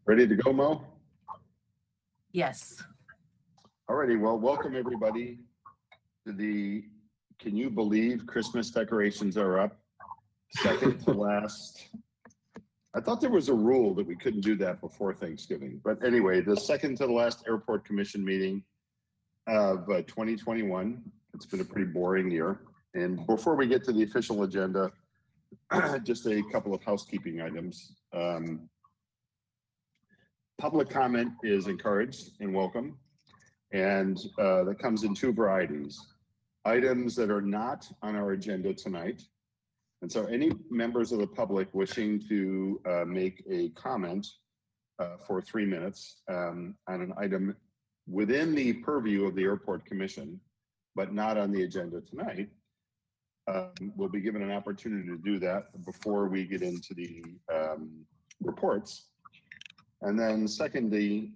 Ready to go, Mo? Yes. Alrighty, well, welcome everybody to the, can you believe Christmas decorations are up? Second to last. I thought there was a rule that we couldn't do that before Thanksgiving. But anyway, the second to the last Airport Commission meeting of 2021. It's been a pretty boring year. And before we get to the official agenda, just a couple of housekeeping items. Public comment is encouraged and welcome, and that comes in two varieties. Items that are not on our agenda tonight, and so any members of the public wishing to make a comment for 3 minutes on an item within the purview of the Airport Commission, but not on the agenda tonight, will be given an opportunity to do that before we get into the reports. And then secondly,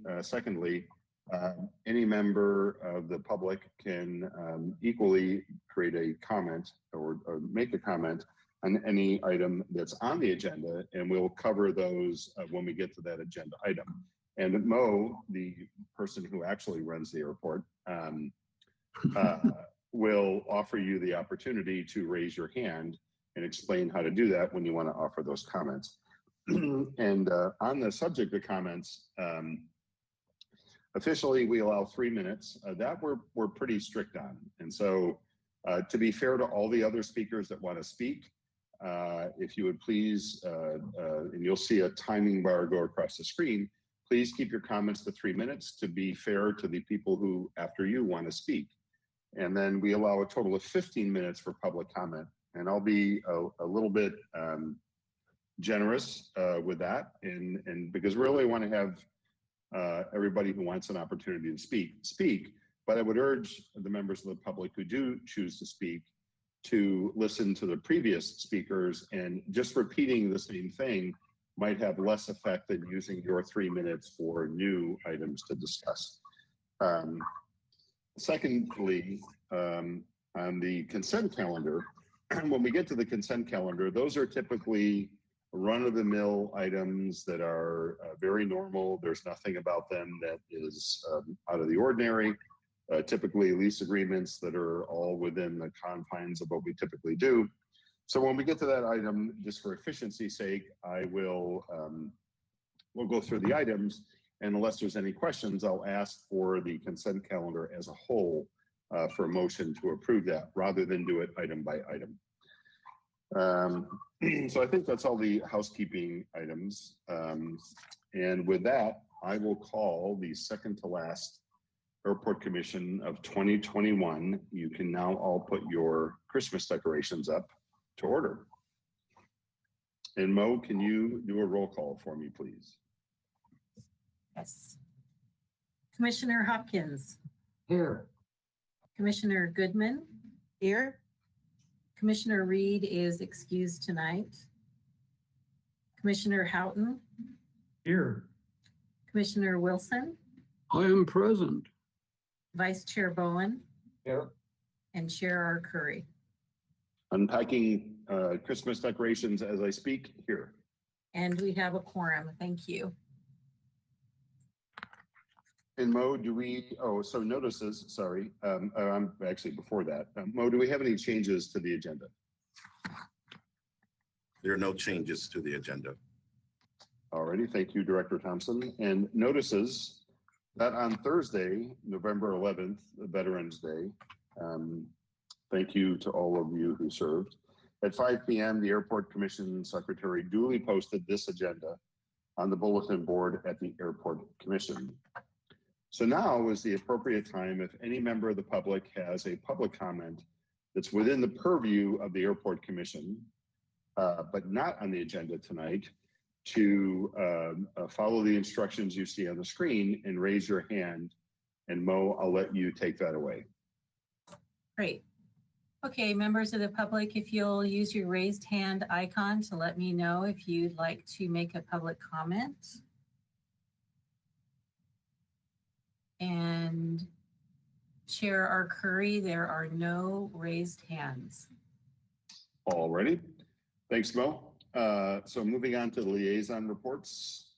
any member of the public can equally create a comment or make a comment on any item that's on the agenda, and we'll cover those when we get to that agenda item. And Mo, the person who actually runs the airport, will offer you the opportunity to raise your hand and explain how to do that when you want to offer those comments. And on the subject of comments, officially we allow 3 minutes. That we're pretty strict on. And so to be fair to all the other speakers that want to speak, if you would please, and you'll see a timing bar go across the screen, please keep your comments to 3 minutes to be fair to the people who after you want to speak. And then we allow a total of 15 minutes for public comment. And I'll be a little bit generous with that, and because we really want to have everybody who wants an opportunity to speak, but I would urge the members of the public who do choose to speak to listen to the previous speakers, and just repeating the same thing might have less effect than using your 3 minutes for new items to discuss. Secondly, on the consent calendar, when we get to the consent calendar, those are typically run-of-the-mill items that are very normal. There's nothing about them that is out of the ordinary. Typically lease agreements that are all within the confines of what we typically do. So when we get to that item, just for efficiency's sake, I will we'll go through the items, and unless there's any questions, I'll ask for the consent calendar as a whole for a motion to approve that, rather than do it item by item. So I think that's all the housekeeping items. And with that, I will call the second to last Airport Commission of 2021. You can now all put your Christmas decorations up to order. And Mo, can you do a roll call for me, please? Yes. Commissioner Hopkins. Here. Commissioner Goodman. Here. Commissioner Reed is excused tonight. Commissioner Houghton. Here. Commissioner Wilson. I am present. Vice Chair Bowen. Here. And Chair R. Curry. Unpacking Christmas decorations as I speak here. And we have a quorum. Thank you. And Mo, do we, so notices, sorry, I'm actually before that. Mo, do we have any changes to the agenda? There are no changes to the agenda. Alrighty, thank you, Director Thompson. And notices that on Thursday, November 11th, Veterans Day, thank you to all of you who served. At 5 p.m., the Airport Commission Secretary duly posted this agenda on the bulletin board at the Airport Commission. So now is the appropriate time if any member of the public has a public comment that's within the purview of the Airport Commission, but not on the agenda tonight, to follow the instructions you see on the screen and raise your hand. And Mo, I'll let you take that away. Great. Okay, members of the public, if you'll use your raised hand icon to let me know if you'd like to make a public comment. And Chair R. Curry, there are no raised hands. Alrighty, thanks, Mo. So moving on to the liaison reports.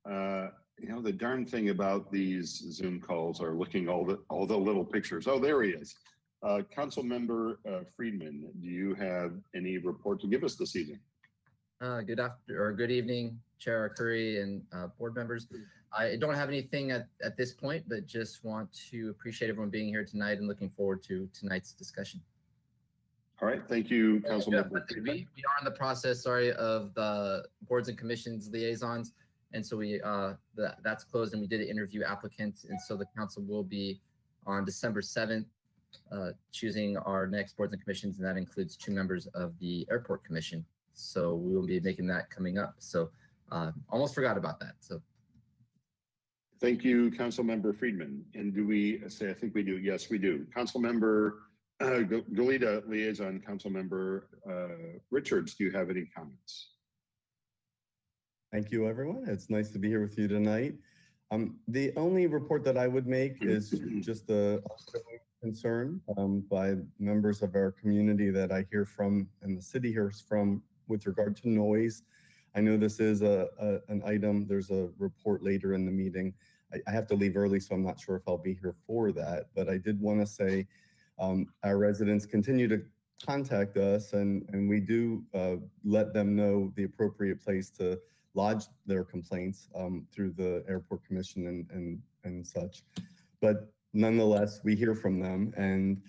The darn thing about these Zoom calls are looking all the little pictures. Oh, there he is. Council Member Friedman, do you have any report to give us this evening? Good evening, Chair Curry and board members. I don't have anything at this point, but just want to appreciate everyone being here tonight and looking forward to tonight's discussion. All right, thank you, Council Member We are in the process, of the boards and commissions liaisons, and so that's closed, and we did interview applicants, and so the council will be on December 7th choosing our next boards and commissions, and that includes 2 members of the Airport Commission. So we will be making that coming up. So almost forgot about that. So thank you, Council Member Friedman. And do we say, I think we do, yes, we do. Council Member Goleta, Liaison Council Member Richards, do you have any comments? Thank you, everyone. It's nice to be here with you tonight. The only report that I would make is just the concern by members of our community that I hear from and the city hears from with regard to noise. I know this is an item. There's a report later in the meeting. I have to leave early, so I'm not sure if I'll be here for that. But I did want to say our residents continue to contact us, and we do let them know the appropriate place to lodge their complaints through the Airport Commission and such. But nonetheless, we hear from them, and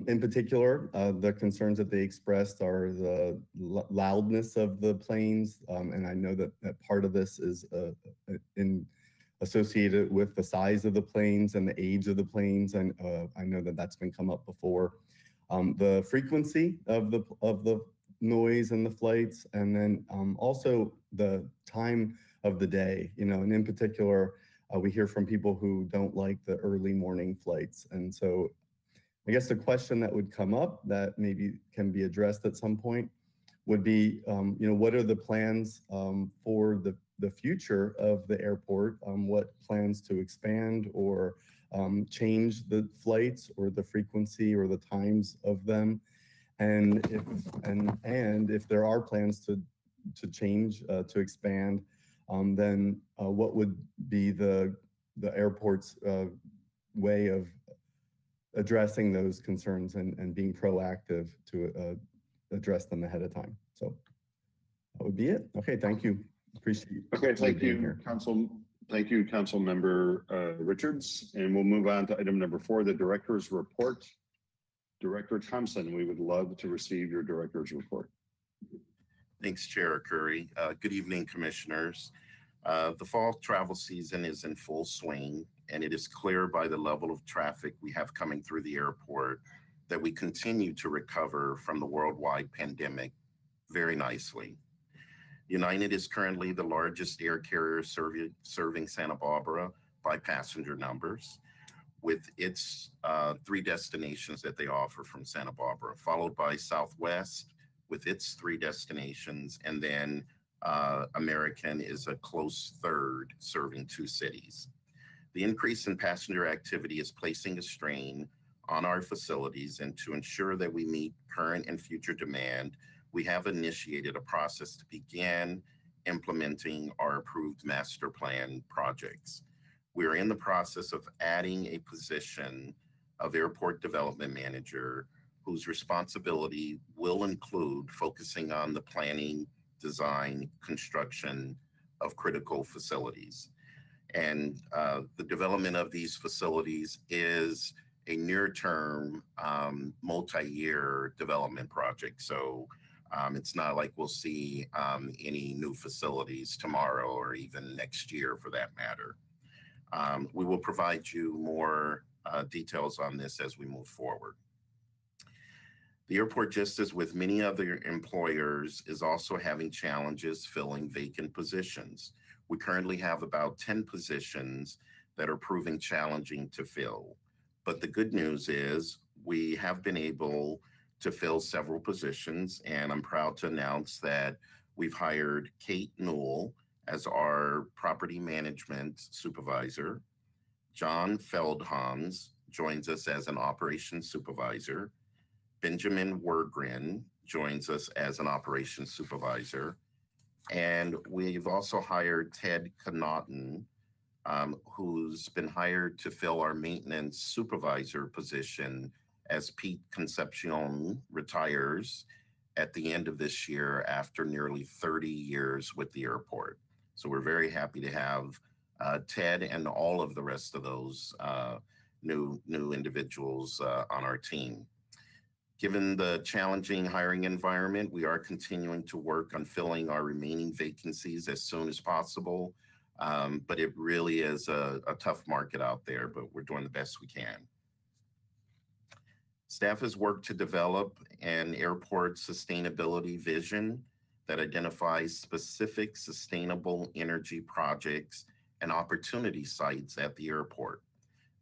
in particular, the concerns that they expressed are the loudness of the planes, and I know that part of this is associated with the size of the planes and the age of the planes, and I know that that's been come up before. The frequency of the noise and the flights, and then also the time of the day, and in particular, we hear from people who don't like the early morning flights. And so I guess the question that would come up that maybe can be addressed at some point would be, what are the plans for the future of the airport? What plans to expand or change the flights or the frequency or the times of them? And if there are plans to change, to expand, then what would be the airport's way of addressing those concerns and being proactive to address them ahead of time? So that would be it. Okay, thank you. Appreciate. Okay, thank you, Council. Thank you, Council Member Richards. And we'll move on to item number 4, the Director's Report. Director Thompson, we would love to receive your Director's Report. Thanks, Chair Curry. Good evening, Commissioners. The fall travel season is in full swing, and it is clear by the level of traffic we have coming through the airport that we continue to recover from the worldwide pandemic very nicely. United is currently the largest air carrier serving Santa Barbara by passenger numbers, with its 3 destinations that they offer from Santa Barbara, followed by Southwest with its 3 destinations, and then American is a close third, serving 2 cities. The increase in passenger activity is placing a strain on our facilities, and to ensure that we meet current and future demand, we have initiated a process to begin implementing our approved master plan projects. We are in the process of adding a position of Airport Development Manager, whose responsibility will include focusing on the planning, design, construction, of critical facilities. And the development of these facilities is a near-term, multi-year development project. So it's not like we'll see any new facilities tomorrow or even next year for that matter. We will provide you more details on this as we move forward. The airport, just as with many other employers, is also having challenges filling vacant positions. We currently have about 10 positions that are proving challenging to fill. But the good news is we have been able to fill several positions, and I'm proud to announce that we've hired Kate Newell as our property management supervisor. John Feldhans joins us as an operations supervisor. Benjamin Wergren joins us as an operations supervisor. And we've also hired Ted Connaughton, who's been hired to fill our maintenance supervisor position as Pete Concepcion retires at the end of this year after nearly 30 years with the airport. So we're very happy to have Ted and all of the rest of those new individuals on our team. Given the challenging hiring environment, we are continuing to work on filling our remaining vacancies as soon as possible. But it really is a tough market out there, but we're doing the best we can. Staff has worked to develop an airport sustainability vision that identifies specific sustainable energy projects and opportunity sites at the airport.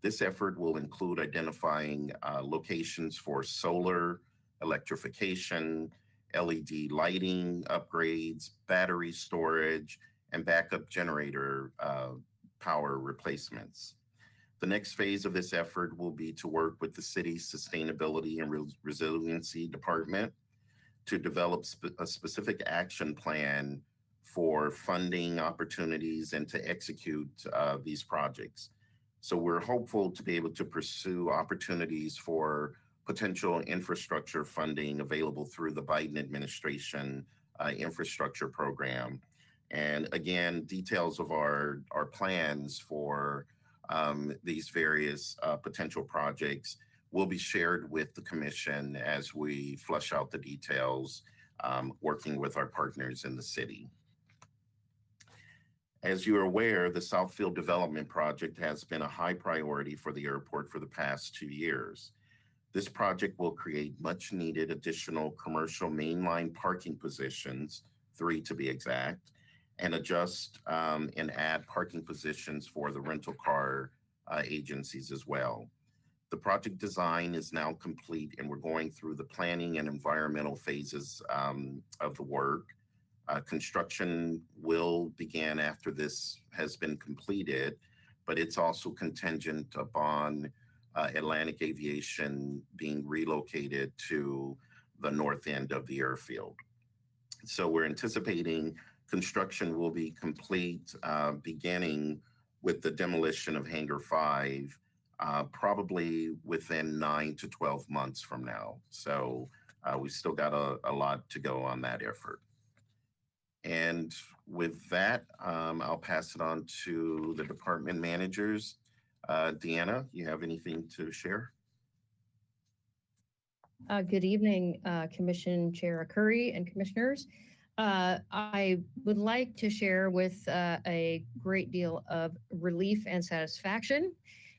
This effort will include identifying locations for solar, electrification, LED lighting upgrades, battery storage, and backup generator power replacements. The next phase of this effort will be to work with the city's Sustainability and Resiliency Department to develop a specific action plan for funding opportunities and to execute these projects. So we're hopeful to be able to pursue opportunities for potential infrastructure funding available through the Biden administration infrastructure program. And again, details of our plans for these various potential projects will be shared with the commission as we flesh out the details, working with our partners in the city. As you are aware, the Southfield Development Project has been a high priority for the airport for the past 2 years. This project will create much needed additional commercial mainline parking positions, 3 to be exact, and adjust and add parking positions for the rental car agencies as well. The project design is now complete and we're going through the planning and environmental phases of the work. Construction will begin after this has been completed, but it's also contingent upon Atlantic Aviation being relocated to the north end of the airfield. So we're anticipating construction will be complete beginning with the demolition of Hangar 5, probably within 9 to 12 months from now. So we've still got a lot to go on that effort. And with that, I'll pass it on to the department managers. Deanna, you have anything to share? Good evening, Commission Chair Curry and Commissioners. I would like to share with a great deal of relief and satisfaction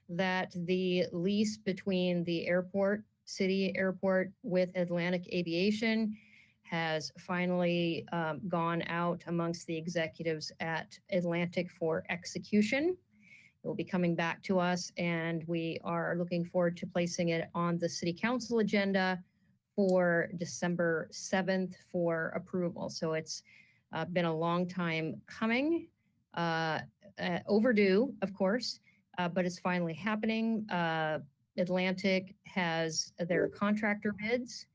that the lease between the airport, city airport with Atlantic Aviation has finally gone out amongst the executives at Atlantic for execution. It will be coming back to us, and we are looking forward to placing it on the City Council agenda for December 7th for approval. So it's been a long time coming, overdue, of course, but it's finally happening. Atlantic has their contractor bids.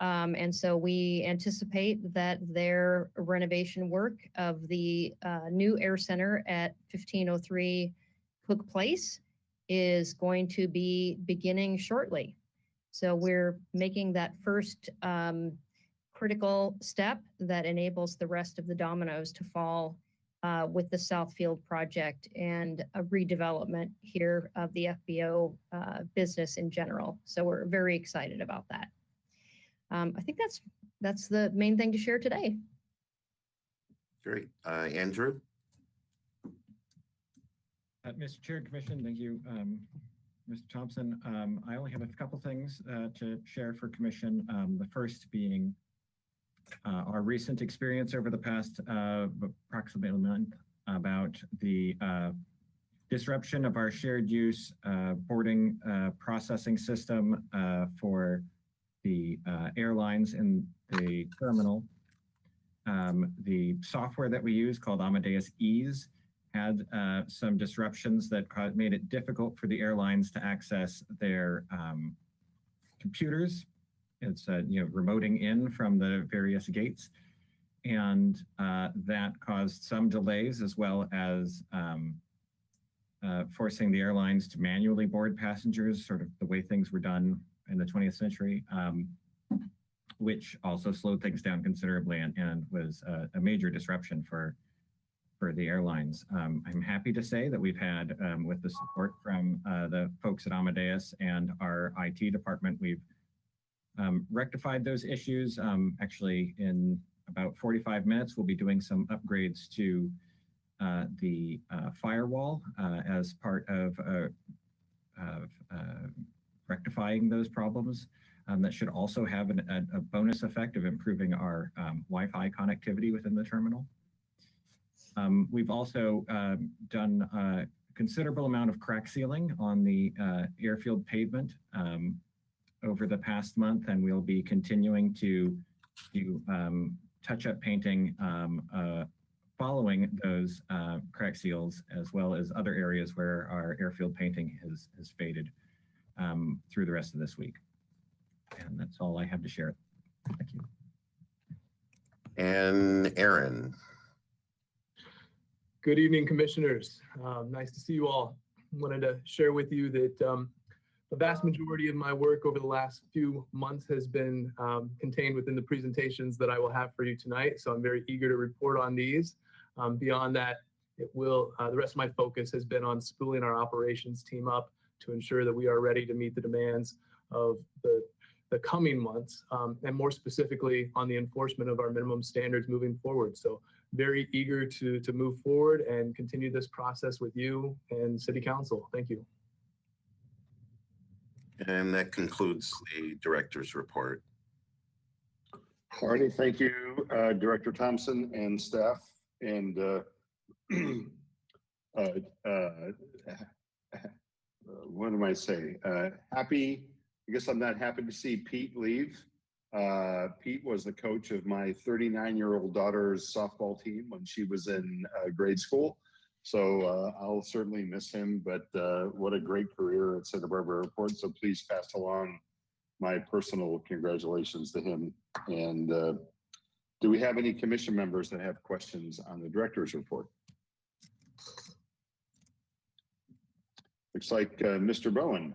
And so we anticipate that their renovation work of the new air center at 1503 Cook Place is going to be beginning shortly. So we're making that first critical step that enables the rest of the dominoes to fall with the Southfield project and a redevelopment here of the FBO business in general. So we're very excited about that. I think that's the main thing to share today. Great. Andrew? Mr. Chair and Commission, thank you, Mr. Thompson. I only have a couple things to share for Commission. The first being our recent experience over the past approximately a month about the disruption of our shared use boarding processing system for the airlines in the terminal. The software that we use called Amadeus Ease had some disruptions that made it difficult for the airlines to access their computers. It's remoting in from the various gates, and that caused some delays as well as forcing the airlines to manually board passengers, sort of the way things were done in the 20th century, which also slowed things down considerably and was a major disruption for the airlines. I'm happy to say that we've had, with the support from the folks at Amadeus and our IT department, we've rectified those issues. Actually, in about 45 minutes, we'll be doing some upgrades to the firewall as part of rectifying those problems. That should also have a bonus effect of improving our Wi-Fi connectivity within the terminal. We've also done a considerable amount of crack sealing on the airfield pavement over the past month, and we'll be continuing to do touch-up painting following those crack seals, as well as other areas where our airfield painting has faded through the rest of this week. And that's all I have to share. Thank you. And Aaron. Good evening, commissioners. Nice to see you all. Wanted to share with you that the vast majority of my work over the last few months has been contained within the presentations that I will have for you tonight. So I'm very eager to report on these. Beyond that, the rest of my focus has been on spooling our operations team up to ensure that we are ready to meet the demands of the coming months, and more specifically on the enforcement of our minimum standards moving forward. So very eager to move forward and continue this process with you and City Council. Thank you. And that concludes the director's report. Alrighty, thank you, Director Thompson and staff. And what am I saying? Happy. I guess I'm not happy to see Pete leave. Pete was the coach of my 39-year-old daughter's softball team when she was in grade school. So I'll certainly miss him, but what a great career at Santa Barbara Airport. So please pass along my personal congratulations to him. And do we have any commission members that have questions on the director's report? Looks like Mr. Bowen.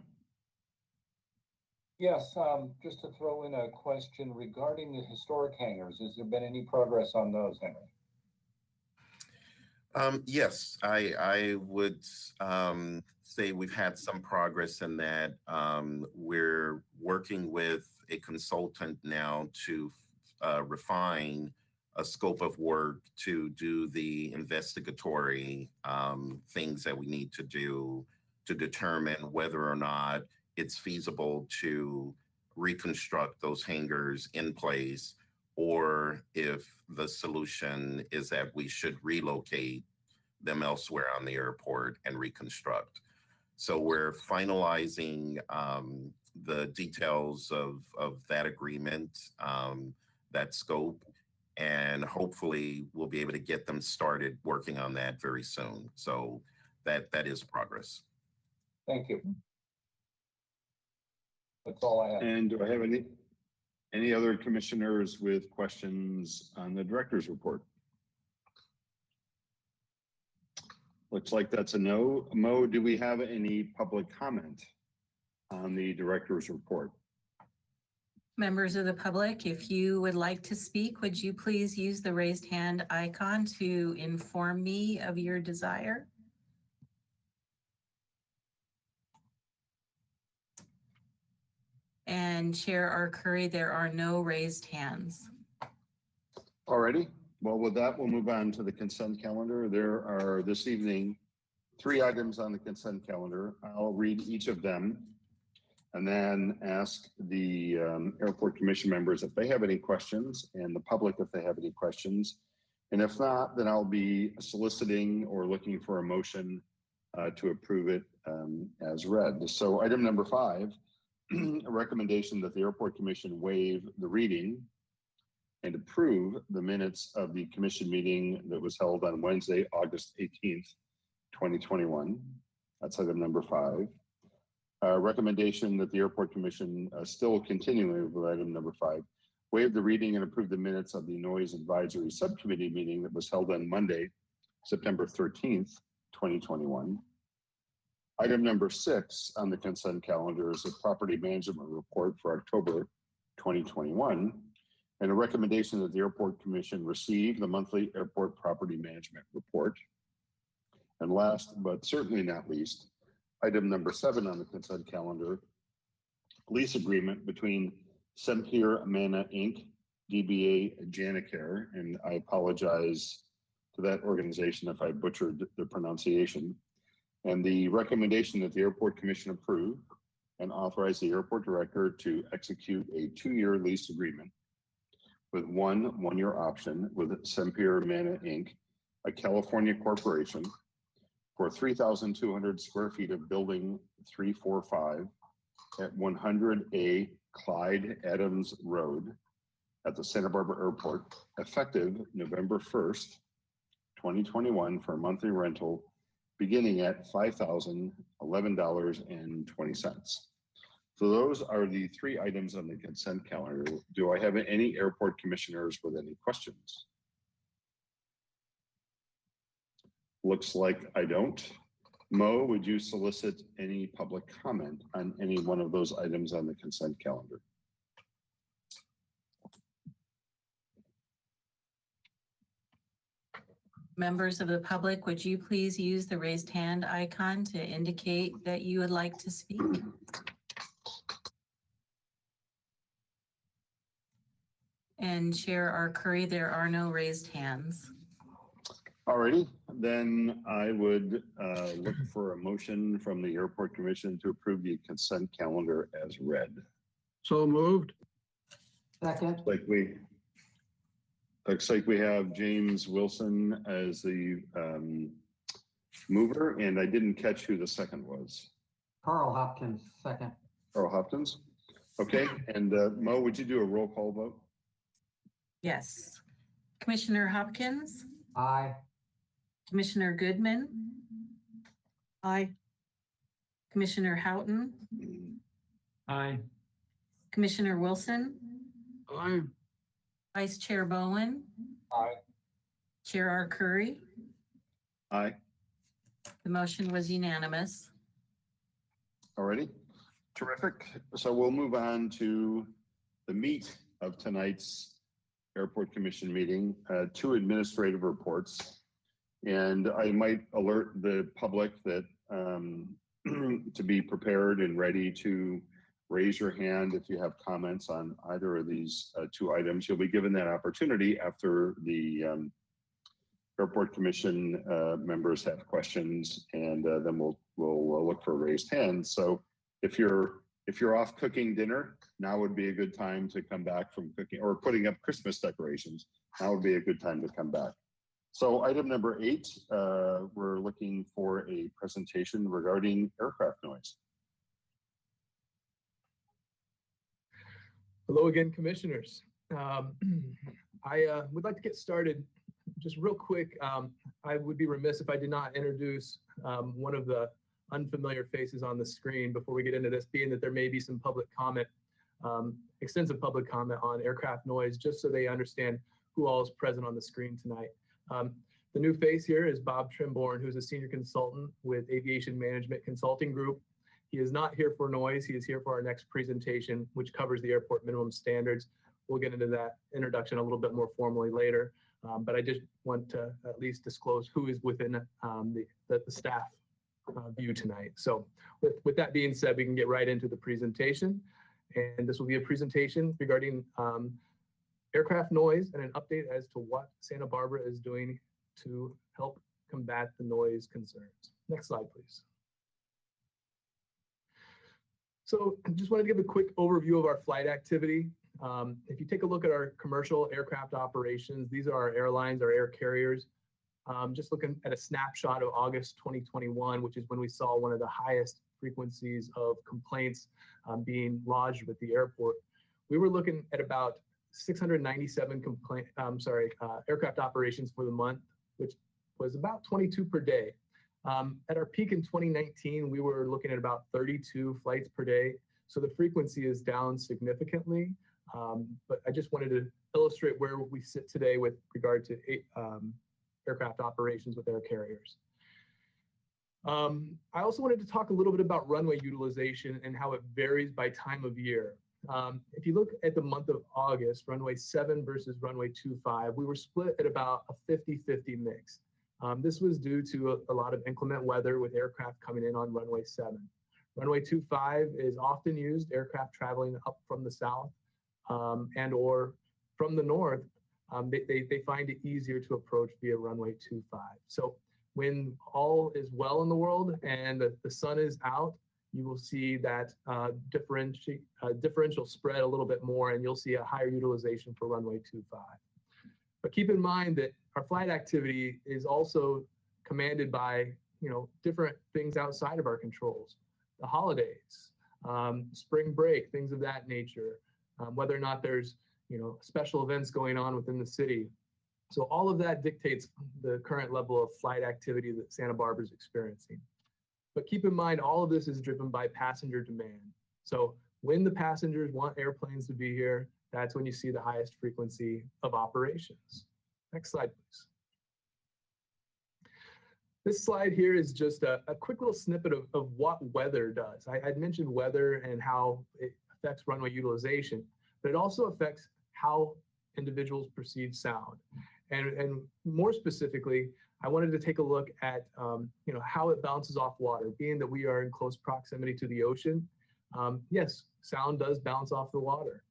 Yes, just to throw in a question regarding the historic hangars. Has there been any progress on those, Henry? Yes, I would say we've had some progress in that. We're working with a consultant now to refine a scope of work to do the investigatory things that we need to do to determine whether or not it's feasible to reconstruct those hangars in place, or if the solution is that we should relocate them elsewhere on the airport and reconstruct. So we're finalizing the details of that agreement, that scope, and hopefully we'll be able to get them started working on that very soon. So that is progress. Thank you. That's all I have. And do I have any other commissioners with questions on the director's report? Looks like that's a no. Mo, do we have any public comment on the director's report? Members of the public, if you would like to speak, would you please use the raised hand icon to inform me of your desire? And Chair R. Curry, there are no raised hands. Alrighty. Well, with that, we'll move on to the consent calendar. There are this evening 3 items on the consent calendar. I'll read each of them and then ask the airport commission members if they have any questions, and the public if they have any questions. And if not, then I'll be soliciting or looking for a motion to approve it as read. So item number 5, a recommendation that the airport commission waive the reading and approve the minutes of the commission meeting that was held on Wednesday, August 18th, 2021. That's item number 5. Recommendation that the airport commission, still continuing with item number 5, waive the reading and approve the minutes of the noise advisory subcommittee meeting that was held on Monday, September 13th, 2021. Item number 6 on the consent calendar is a property management report for October 2021, and a recommendation that the airport commission receive the monthly airport property management report. And last, but certainly not least, item number 7 on the consent calendar, lease agreement between Sempier Mana Inc., DBA Janicare, and I apologize to that organization if I butchered the pronunciation, and the recommendation that the airport commission approve and authorize the airport director to execute a 2-year lease agreement with one 1-year option with Sempier Mana Inc., a California corporation, for 3,200 square feet of building 345 at 100A Clyde Adams Road at the Santa Barbara Airport, effective November 1st, 2021, for a monthly rental beginning at $5,011.20. So those are the 3 items on the consent calendar. Do I have any airport commissioners with any questions? Looks like I don't. Mo, would you solicit any public comment on any one of those items on the consent calendar? Members of the public, would you please use the raised hand icon to indicate that you would like to speak? And Chair R. Curry, there are no raised hands. Alrighty, then I would look for a motion from the airport commission to approve the consent calendar as read. So moved. Second. Looks like we have James Wilson as the mover, and I didn't catch who the second was. Carl Hopkins, second. Carl Hopkins. Okay, and Mo, would you do a roll call vote? Yes. Commissioner Hopkins? Aye. Commissioner Goodman? Aye. Commissioner Houghton? Aye. Commissioner Wilson? Aye. Vice Chair Bowen? Aye. Chair R. Curry? Aye. The motion was unanimous. Alrighty, terrific. So we'll move on to the meat of tonight's Airport Commission meeting, 2 administrative reports. And I might alert the public that to be prepared and ready to raise your hand if you have comments on either of these 2 items. You'll be given that opportunity after the Airport Commission members have questions, and then we'll look for raised hands. So if you're off cooking dinner, now would be a good time to come back from cooking, or putting up Christmas decorations. Now would be a good time to come back. So item number 8, we're looking for a presentation regarding aircraft noise. Hello again, commissioners. I would like to get started just real quick. I would be remiss if I did not introduce one of the unfamiliar faces on the screen before we get into this, being that there may be some public comment, extensive public comment on aircraft noise, just so they understand who all is present on the screen tonight. The new face here is Bob Trimborn, who's a senior consultant with Aviation Management Consulting Group, He is not here for noise. He is here for our next presentation, which covers the airport minimum standards. We'll get into that introduction a little bit more formally later, but I just want to at least disclose who is within the staff view tonight. So with that being said, we can get right into the presentation. And this will be a presentation regarding aircraft noise and an update as to what Santa Barbara is doing to help combat the noise concerns. Next slide, please. So I just wanted to give a quick overview of our flight activity. If you take a look at our commercial aircraft operations, these are our airlines, our air carriers. Just looking at a snapshot of August 2021, which is when we saw one of the highest frequencies of complaints being lodged with the airport. We were looking at about 697 aircraft operations for the month, which was about 22 per day. At our peak in 2019, we were looking at about 32 flights per day. So the frequency is down significantly. But I just wanted to illustrate where we sit today with regard to aircraft operations with air carriers. I also wanted to talk a little bit about runway utilization and how it varies by time of year. If you look at the month of August, runway 7 versus runway 25, we were split at about a 50-50 mix. This was due to a lot of inclement weather with aircraft coming in on runway 7. Runway 25 is often used, aircraft traveling up from the south and or from the north. They find it easier to approach via runway 25. So when all is well in the world and the sun is out, you will see that differential spread a little bit more, and you'll see a higher utilization for runway 25. But keep in mind that our flight activity is also commanded by different things outside of our controls. The holidays, spring break, things of that nature, whether or not there's special events going on within the city. So all of that dictates the current level of flight activity that Santa Barbara is experiencing. But keep in mind, all of this is driven by passenger demand. So when the passengers want airplanes to be here, that's when you see the highest frequency of operations. Next slide, please. This slide here is just a quick little snippet of what weather does. I'd mentioned weather and how it affects runway utilization, but it also affects how individuals perceive sound. And more specifically, I wanted to take a look at how it bounces off water, being that we are in close proximity to the ocean. Yes, sound does bounce off the water.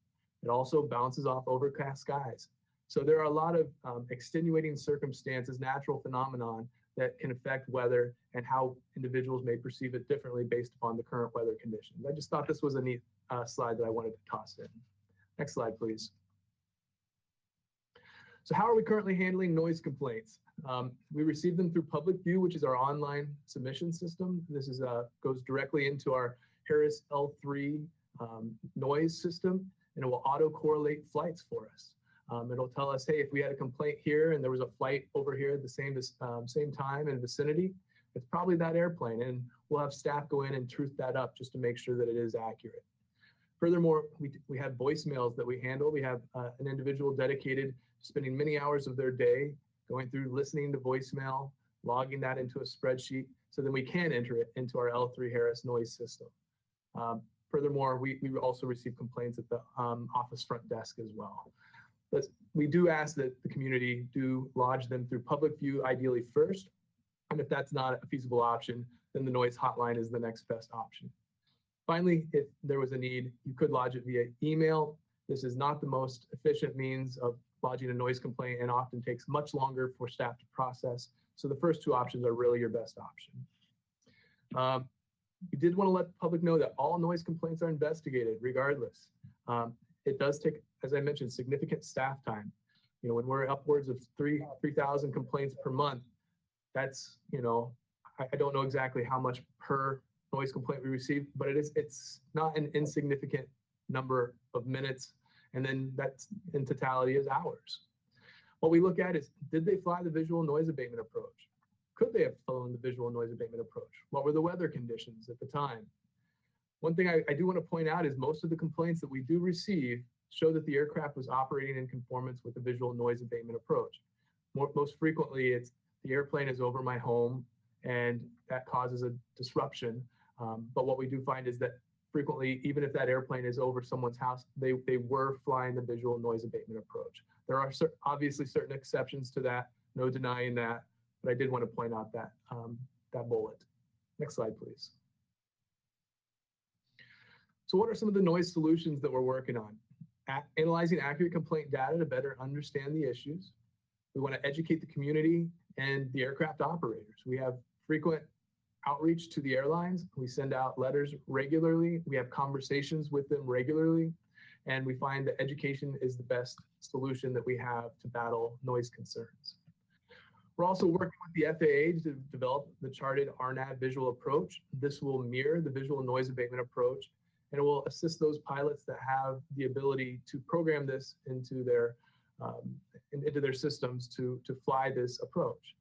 It also bounces off overcast skies. So there are a lot of extenuating circumstances, natural phenomenon that can affect weather and how individuals may perceive it differently based upon the current weather conditions. I just thought this was a neat slide that I wanted to toss in. Next slide, please. So how are we currently handling noise complaints? We receive them through Public View, which is our online submission system. This is goes directly into our Harris L3 noise system, and it will auto-correlate flights for us. It'll tell us, hey, if we had a complaint here and there was a flight over here at the same time and vicinity, it's probably that airplane, and we'll have staff go in and truth that up just to make sure that it is accurate. Furthermore, we have voicemails that we handle. We have an individual dedicated to spending many hours of their day going through listening to voicemail, logging that into a spreadsheet, so then we can enter it into our L3 Harris noise system. Furthermore, we also receive complaints at the office front desk as well. But we do ask that the community do lodge them through Public View, ideally first. And if that's not a feasible option, then the noise hotline is the next best option. Finally, if there was a need, you could lodge it via email. This is not the most efficient means of lodging a noise complaint and often takes much longer for staff to process. So the first two options are really your best option. We did want to let the public know that all noise complaints are investigated regardless. It does take, as I mentioned, significant staff time. When we're upwards of 3,000 complaints per month, that's, I don't know exactly how much per noise complaint we receive, but it's not an insignificant number of minutes. And then that's in totality is hours. What we look at is, did they fly the visual noise abatement approach? Could they have flown the visual noise abatement approach? What were the weather conditions at the time? One thing I do want to point out is most of the complaints that we do receive show that the aircraft was operating in conformance with the visual noise abatement approach. Most frequently, it's the airplane is over my home and that causes a disruption. But what we do find is that frequently, even if that airplane is over someone's house, they were flying the visual noise abatement approach. There are obviously certain exceptions to that, no denying that, but I did want to point out that, that bullet. Next slide, please. So what are some of the noise solutions that we're working on? Analyzing accurate complaint data to better understand the issues. We want to educate the community and the aircraft operators. We have frequent outreach to the airlines. We send out letters regularly. We have conversations with them regularly. And we find that education is the best solution that we have to battle noise concerns. We're also working with the FAA to develop the charted RNAV visual approach. This will mirror the visual noise abatement approach, and it will assist those pilots that have the ability to program this into their systems to fly this approach.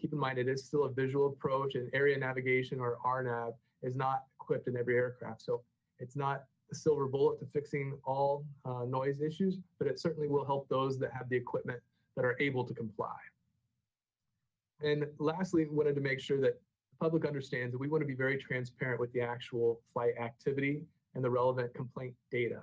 Keep in mind, it is still a visual approach, and area navigation, or RNAV, is not equipped in every aircraft. So it's not the silver bullet to fixing all noise issues, but it certainly will help those that have the equipment that are able to comply. And lastly, wanted to make sure that the public understands that we want to be very transparent with the actual flight activity and the relevant complaint data.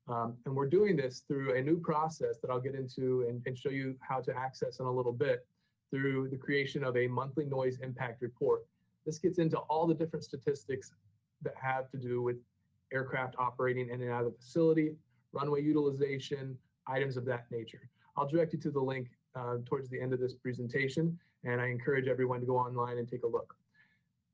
And we're doing this through a new process that I'll get into and show you how to access in a little bit, through the creation of a monthly noise impact report. This gets into all the different statistics that have to do with aircraft operating in and out of the facility, runway utilization, items of that nature. I'll direct you to the link towards the end of this presentation, and I encourage everyone to go online and take a look.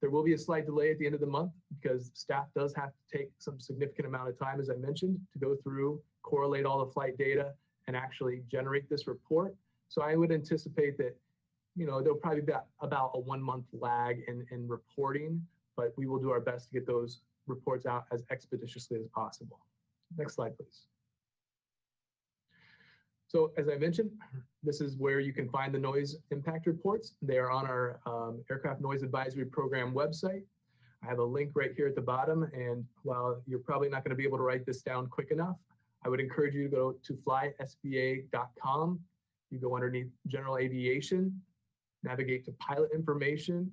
There will be a slight delay at the end of the month because staff does have to take some significant amount of time, as I mentioned, to go through, correlate all the flight data, and actually generate this report. So I would anticipate that, you know, there'll probably be about a 1 month lag in reporting, but we will do our best to get those reports out as expeditiously as possible. Next slide, please. So as I mentioned, this is where you can find the noise impact reports. They are on our Aircraft Noise Advisory Program website. I have a link right here at the bottom, and while you're probably not going to be able to write this down quick enough, I would encourage you to go to flysba.com. You go underneath General Aviation, navigate to Pilot Information,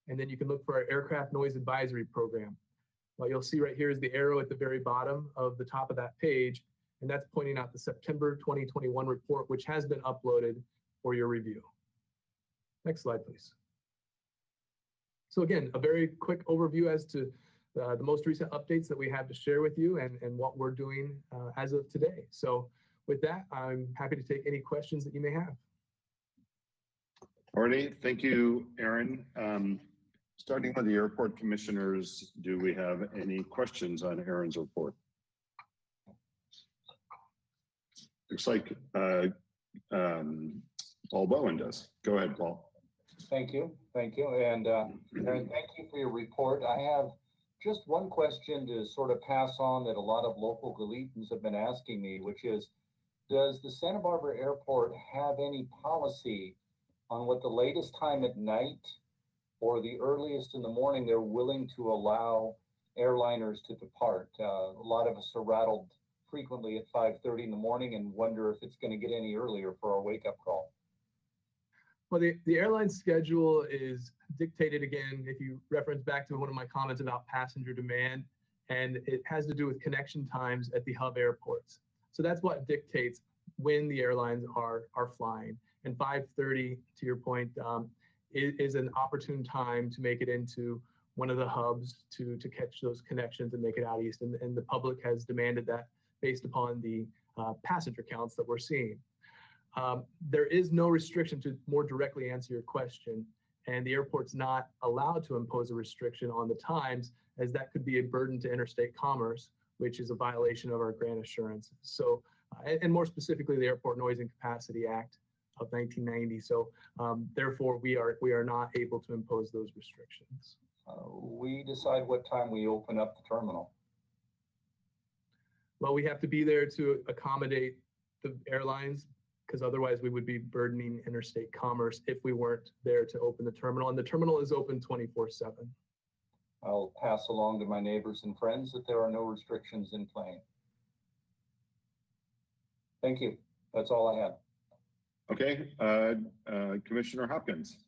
and then you can look for our Aircraft Noise Advisory Program. What you'll see right here is the arrow at the very bottom of the top of that page, and that's pointing out the September 2021 report, which has been uploaded for your review. Next slide, please. So again, a very quick overview as to the most recent updates that we have to share with you and what we're doing as of today. So with that, I'm happy to take any questions that you may have. All right, thank you, Aaron. Starting with the airport commissioners, do we have any questions on Aaron's report? Looks like Paul Bowen does. Go ahead, Paul. Thank you. Thank you. And Aaron, thank you for your report. I have just one question to sort of pass on that a lot of local Galetans have been asking me, which is, does the Santa Barbara Airport have any policy on what the latest time at night or the earliest in the morning they're willing to allow airliners to depart? A lot of us are rattled frequently at 5:30 in the morning and wonder if it's going to get any earlier for our wake-up call. Well, the airline schedule is dictated, again, if you reference back to one of my comments about passenger demand, and it has to do with connection times at the hub airports. So that's what dictates when the airlines are flying. And 5:30, to your point, is an opportune time to make it into one of the hubs to catch those connections and make it out east. And the public has demanded that based upon the passenger counts that we're seeing. There is no restriction, to more directly answer your question, and the airport's not allowed to impose a restriction on the times, as that could be a burden to interstate commerce, which is a violation of our grant assurance. So, and more specifically, the Airport Noise and Capacity Act of 1990. So therefore, we are not able to impose those restrictions. We decide what time we open up the terminal. Well, we have to be there to accommodate the airlines, because otherwise we would be burdening interstate commerce if we weren't there to open the terminal. And the terminal is open 24/7. I'll pass along to my neighbors and friends that there are no restrictions in plane. Thank you. That's all I have. Okay, Commissioner Hopkins.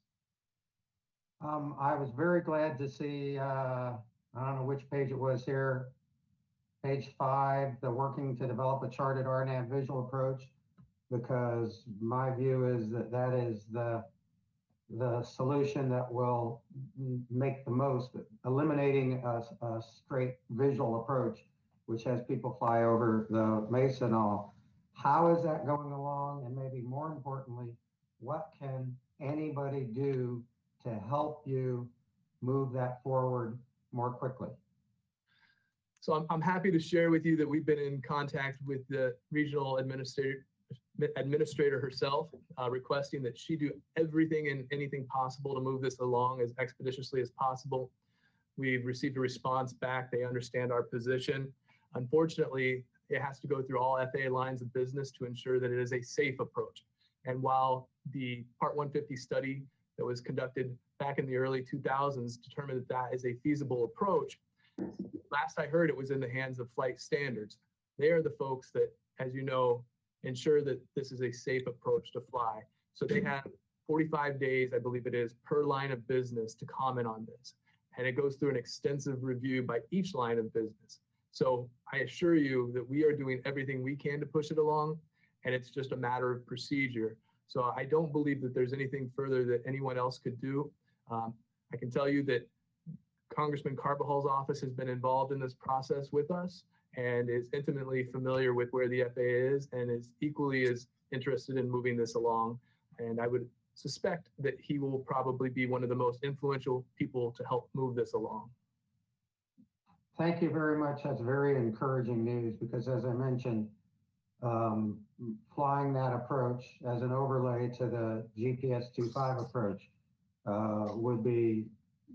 I was very glad to see, I don't know which page it was here, page 5, the working to develop a charted RNAV visual approach, because my view is that that is the solution that will make the most, eliminating a straight visual approach, which has people fly over the mesa and all. How is that going along? And maybe more importantly, what can anybody do to help you move that forward more quickly? So I'm happy to share with you that we've been in contact with the regional administrator herself, requesting that she do everything and anything possible to move this along as expeditiously as possible. We've received a response back. They understand our position. Unfortunately, it has to go through all FAA lines of business to ensure that it is a safe approach. And while the Part 150 study that was conducted back in the early 2000s determined that that is a feasible approach, last I heard it was in the hands of flight standards. They are the folks that, as you know, ensure that this is a safe approach to fly. So they have 45 days, I believe it is, per line of business to comment on this. And it goes through an extensive review by each line of business. So I assure you that we are doing everything we can to push it along, and it's just a matter of procedure. So I don't believe that there's anything further that anyone else could do. I can tell you that Congressman Carvajal's office has been involved in this process with us and is intimately familiar with where the FAA is and is equally as interested in moving this along. And I would suspect that he will probably be one of the most influential people to help move this along. Thank you very much. That's very encouraging news, because as I mentioned, flying that approach as an overlay to the GPS 25 approach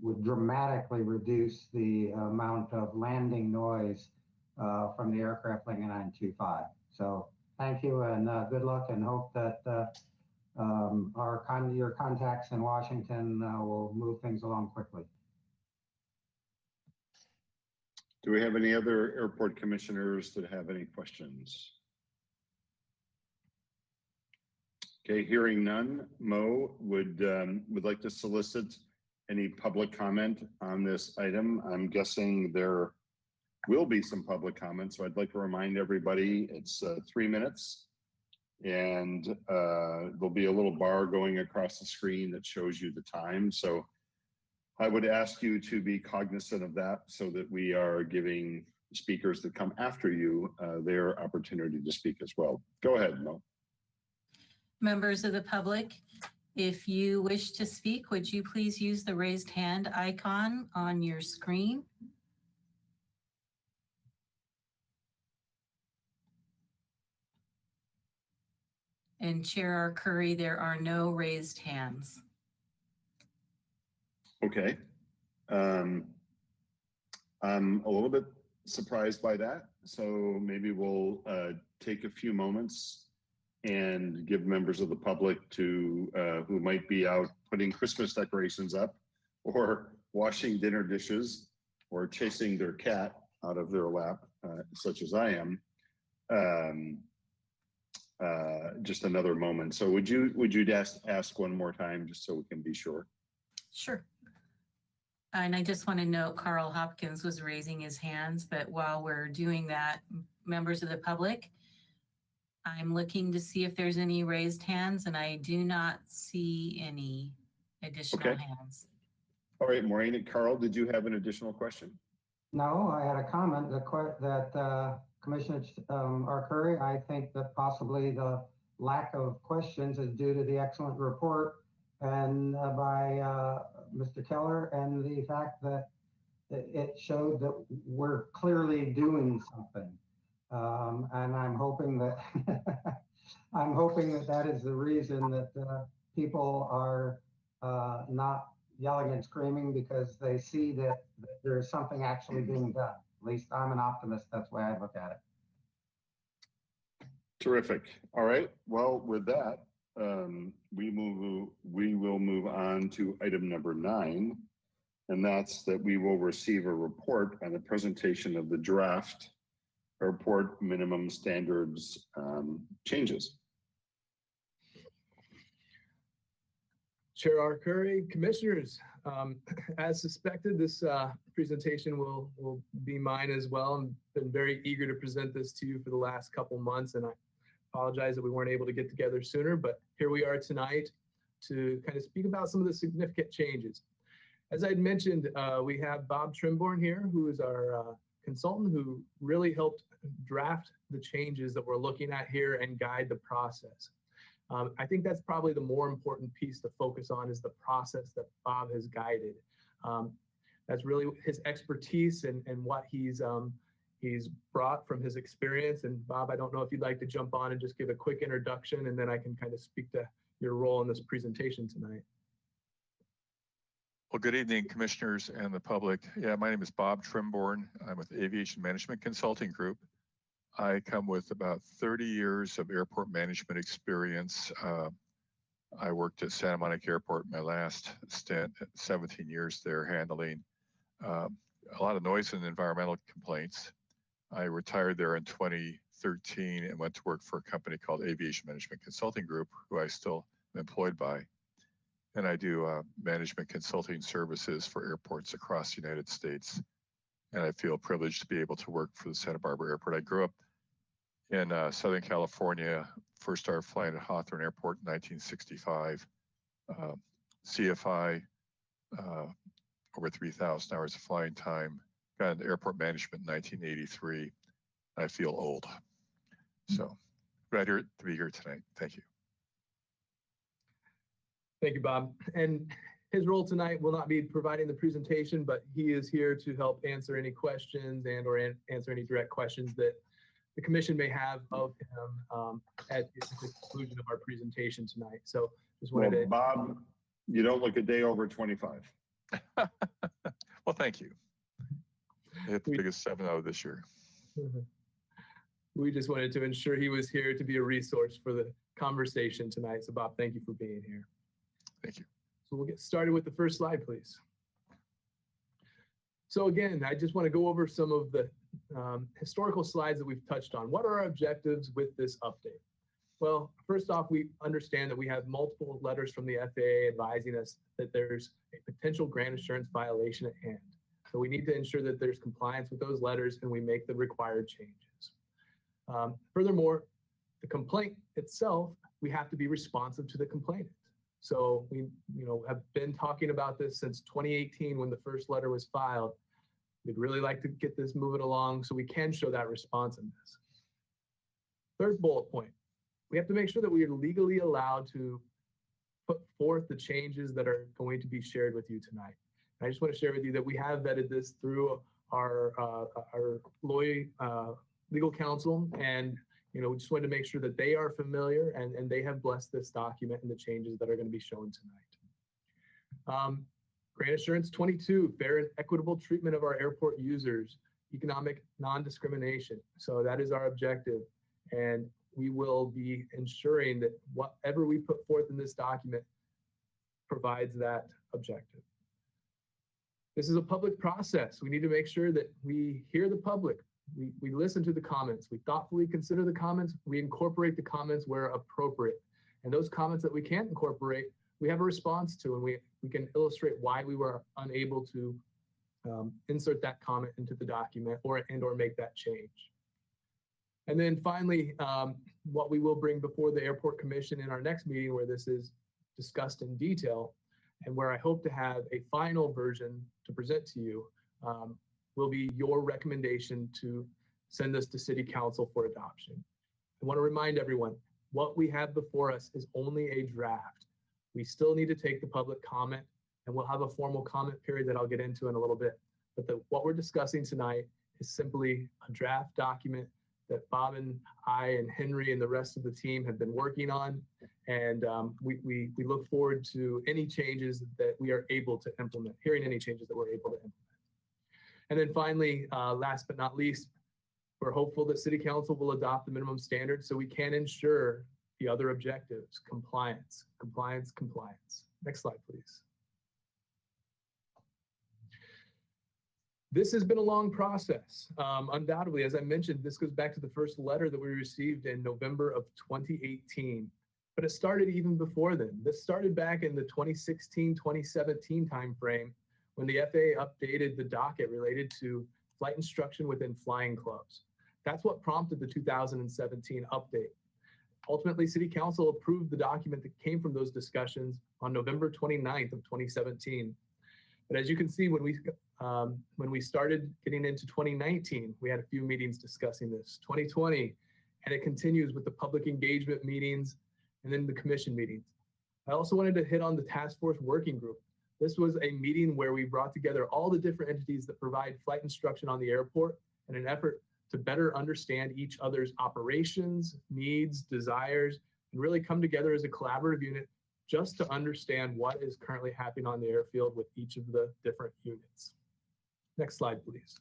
would dramatically reduce the amount of landing noise from the aircraft flying 925. So thank you, and good luck, and hope that your contacts in Washington will move things along quickly. Do we have any other airport commissioners that have any questions? Okay, hearing none, Mo would like to solicit any public comment on this item. I'm guessing there will be some public comment, so I'd like to remind everybody it's 3 minutes, and there'll be a little bar going across the screen that shows you the time. So I would ask you to be cognizant of that so that we are giving speakers that come after you their opportunity to speak as well. Go ahead, Mo. Members of the public, if you wish to speak, would you please use the raised hand icon on your screen? And Chair R. Curry, there are no raised hands. Okay. I'm a little bit surprised by that. So maybe we'll take a few moments and give members of the public to who might be out putting Christmas decorations up, or washing dinner dishes, or chasing their cat out of their lap, such as I am. Just another moment. So would you ask one more time, just so we can be sure? Sure. And I just want to note Carl Hopkins was raising his hands, but while we're doing that, members of the public, I'm looking to see if there's any raised hands, and I do not see any additional hands. All right, Maureen and Carl, did you have an additional question? No, I had a comment that Commissioner R. Curry, I think that possibly the lack of questions is due to the excellent report and by Mr. Keller, and the fact that it showed that we're clearly doing something. And I'm hoping that that is the reason that people are not yelling and screaming, because they see that there is something actually being done. At least I'm an optimist. That's the way I look at it. Terrific. All right. Well, with that, we will move on to item number 9, and that's that we will receive a report on the presentation of the draft airport minimum standards changes. Chair R. Curry, commissioners, as suspected, this presentation will be mine as well. I've been very eager to present this to you for the last couple months, and I apologize that we weren't able to get together sooner, but here we are tonight to kind of speak about some of the significant changes. As I'd mentioned, we have Bob Trimborn here, who is our consultant who really helped draft the changes that we're looking at here and guide the process. I think that's probably the more important piece to focus on is the process that Bob has guided. That's really his expertise and what he's brought from his experience. And Bob, I don't know if you'd like to jump on and just give a quick introduction, and then I can kind of speak to your role in this presentation tonight. Well, good evening, commissioners and the public. Yeah, my name is Bob Trimborn. I'm with Aviation Management Consulting Group. I come with about 30 years of airport management experience. I worked at Santa Monica Airport, my last stint, 17 years there, handling a lot of noise and environmental complaints. I retired there in 2013 and went to work for a company called Aviation Management Consulting Group, who I still am employed by. And I do management consulting services for airports across the United States. And I feel privileged to be able to work for the Santa Barbara Airport. I grew up in Southern California, first started flying at Hawthorne Airport in 1965. CFI, over 3,000 hours of flying time. Got into airport management in 1983. I feel old. So glad to be here tonight. Thank you. Thank you, Bob. And his role tonight will not be providing the presentation, but he is here to help answer any questions and or answer any direct questions that the commission may have of him at the conclusion of our presentation tonight. So just wanted to— Bob, you don't look a day over 25. Well, thank you. I hit the biggest 7 out of this year. We just wanted to ensure he was here to be a resource for the conversation tonight. So Bob, thank you for being here. Thank you. So we'll get started with the first slide, please. So again, I just want to go over some of the historical slides that we've touched on. What are our objectives with this update? Well, first off, we understand that we have multiple letters from the FAA advising us that there's a potential grant assurance violation at hand. So we need to ensure that there's compliance with those letters and we make the required changes. Furthermore, the complaint itself, we have to be responsive to the complainant. So we, have been talking about this since 2018 when the first letter was filed. We'd really like to get this moving along so we can show that responsiveness. Third bullet point, we have to make sure that we are legally allowed to put forth the changes that are going to be shared with you tonight. And I just want to share with you that we have vetted this through our legal counsel, and we just wanted to make sure that they are familiar and they have blessed this document and the changes that are going to be shown tonight. Grant Assurance 22, fair and equitable treatment of our airport users, economic non-discrimination. So that is our objective. And we will be ensuring that whatever we put forth in this document provides that objective. This is a public process. We need to make sure that we hear the public. We listen to the comments. We thoughtfully consider the comments. We incorporate the comments where appropriate. And those comments that we can't incorporate, we have a response to, and we can illustrate why we were unable to insert that comment into the document or make that change. And then finally, what we will bring before the Airport Commission in our next meeting, where this is discussed in detail and where I hope to have a final version to present to you, will be your recommendation to send this to City Council for adoption. I want to remind everyone, what we have before us is only a draft. We still need to take the public comment, and we'll have a formal comment period that I'll get into in a little bit. But what we're discussing tonight is simply a draft document that Bob and I and Henry and the rest of the team have been working on. And we look forward to any changes that we are able to implement, hearing any changes that we're able to implement. And then finally, last but not least, we're hopeful that City Council will adopt the minimum standards so we can ensure the other objectives: compliance, compliance, compliance. Next slide, please. This has been a long process. Undoubtedly, as I mentioned, this goes back to the first letter that we received in November of 2018. But it started even before then. This started back in the 2016, 2017 timeframe when the FAA updated the docket related to flight instruction within flying clubs. That's what prompted the 2017 update. Ultimately, City Council approved the document that came from those discussions on November 29th of 2017. But as you can see, when we started getting into 2019, we had a few meetings discussing this. 2020, and it continues with the public engagement meetings and then the commission meetings. I also wanted to hit on the task force working group. This was a meeting where we brought together all the different entities that provide flight instruction on the airport in an effort to better understand each other's operations, needs, desires, and really come together as a collaborative unit just to understand what is currently happening on the airfield with each of the different units. Next slide, please.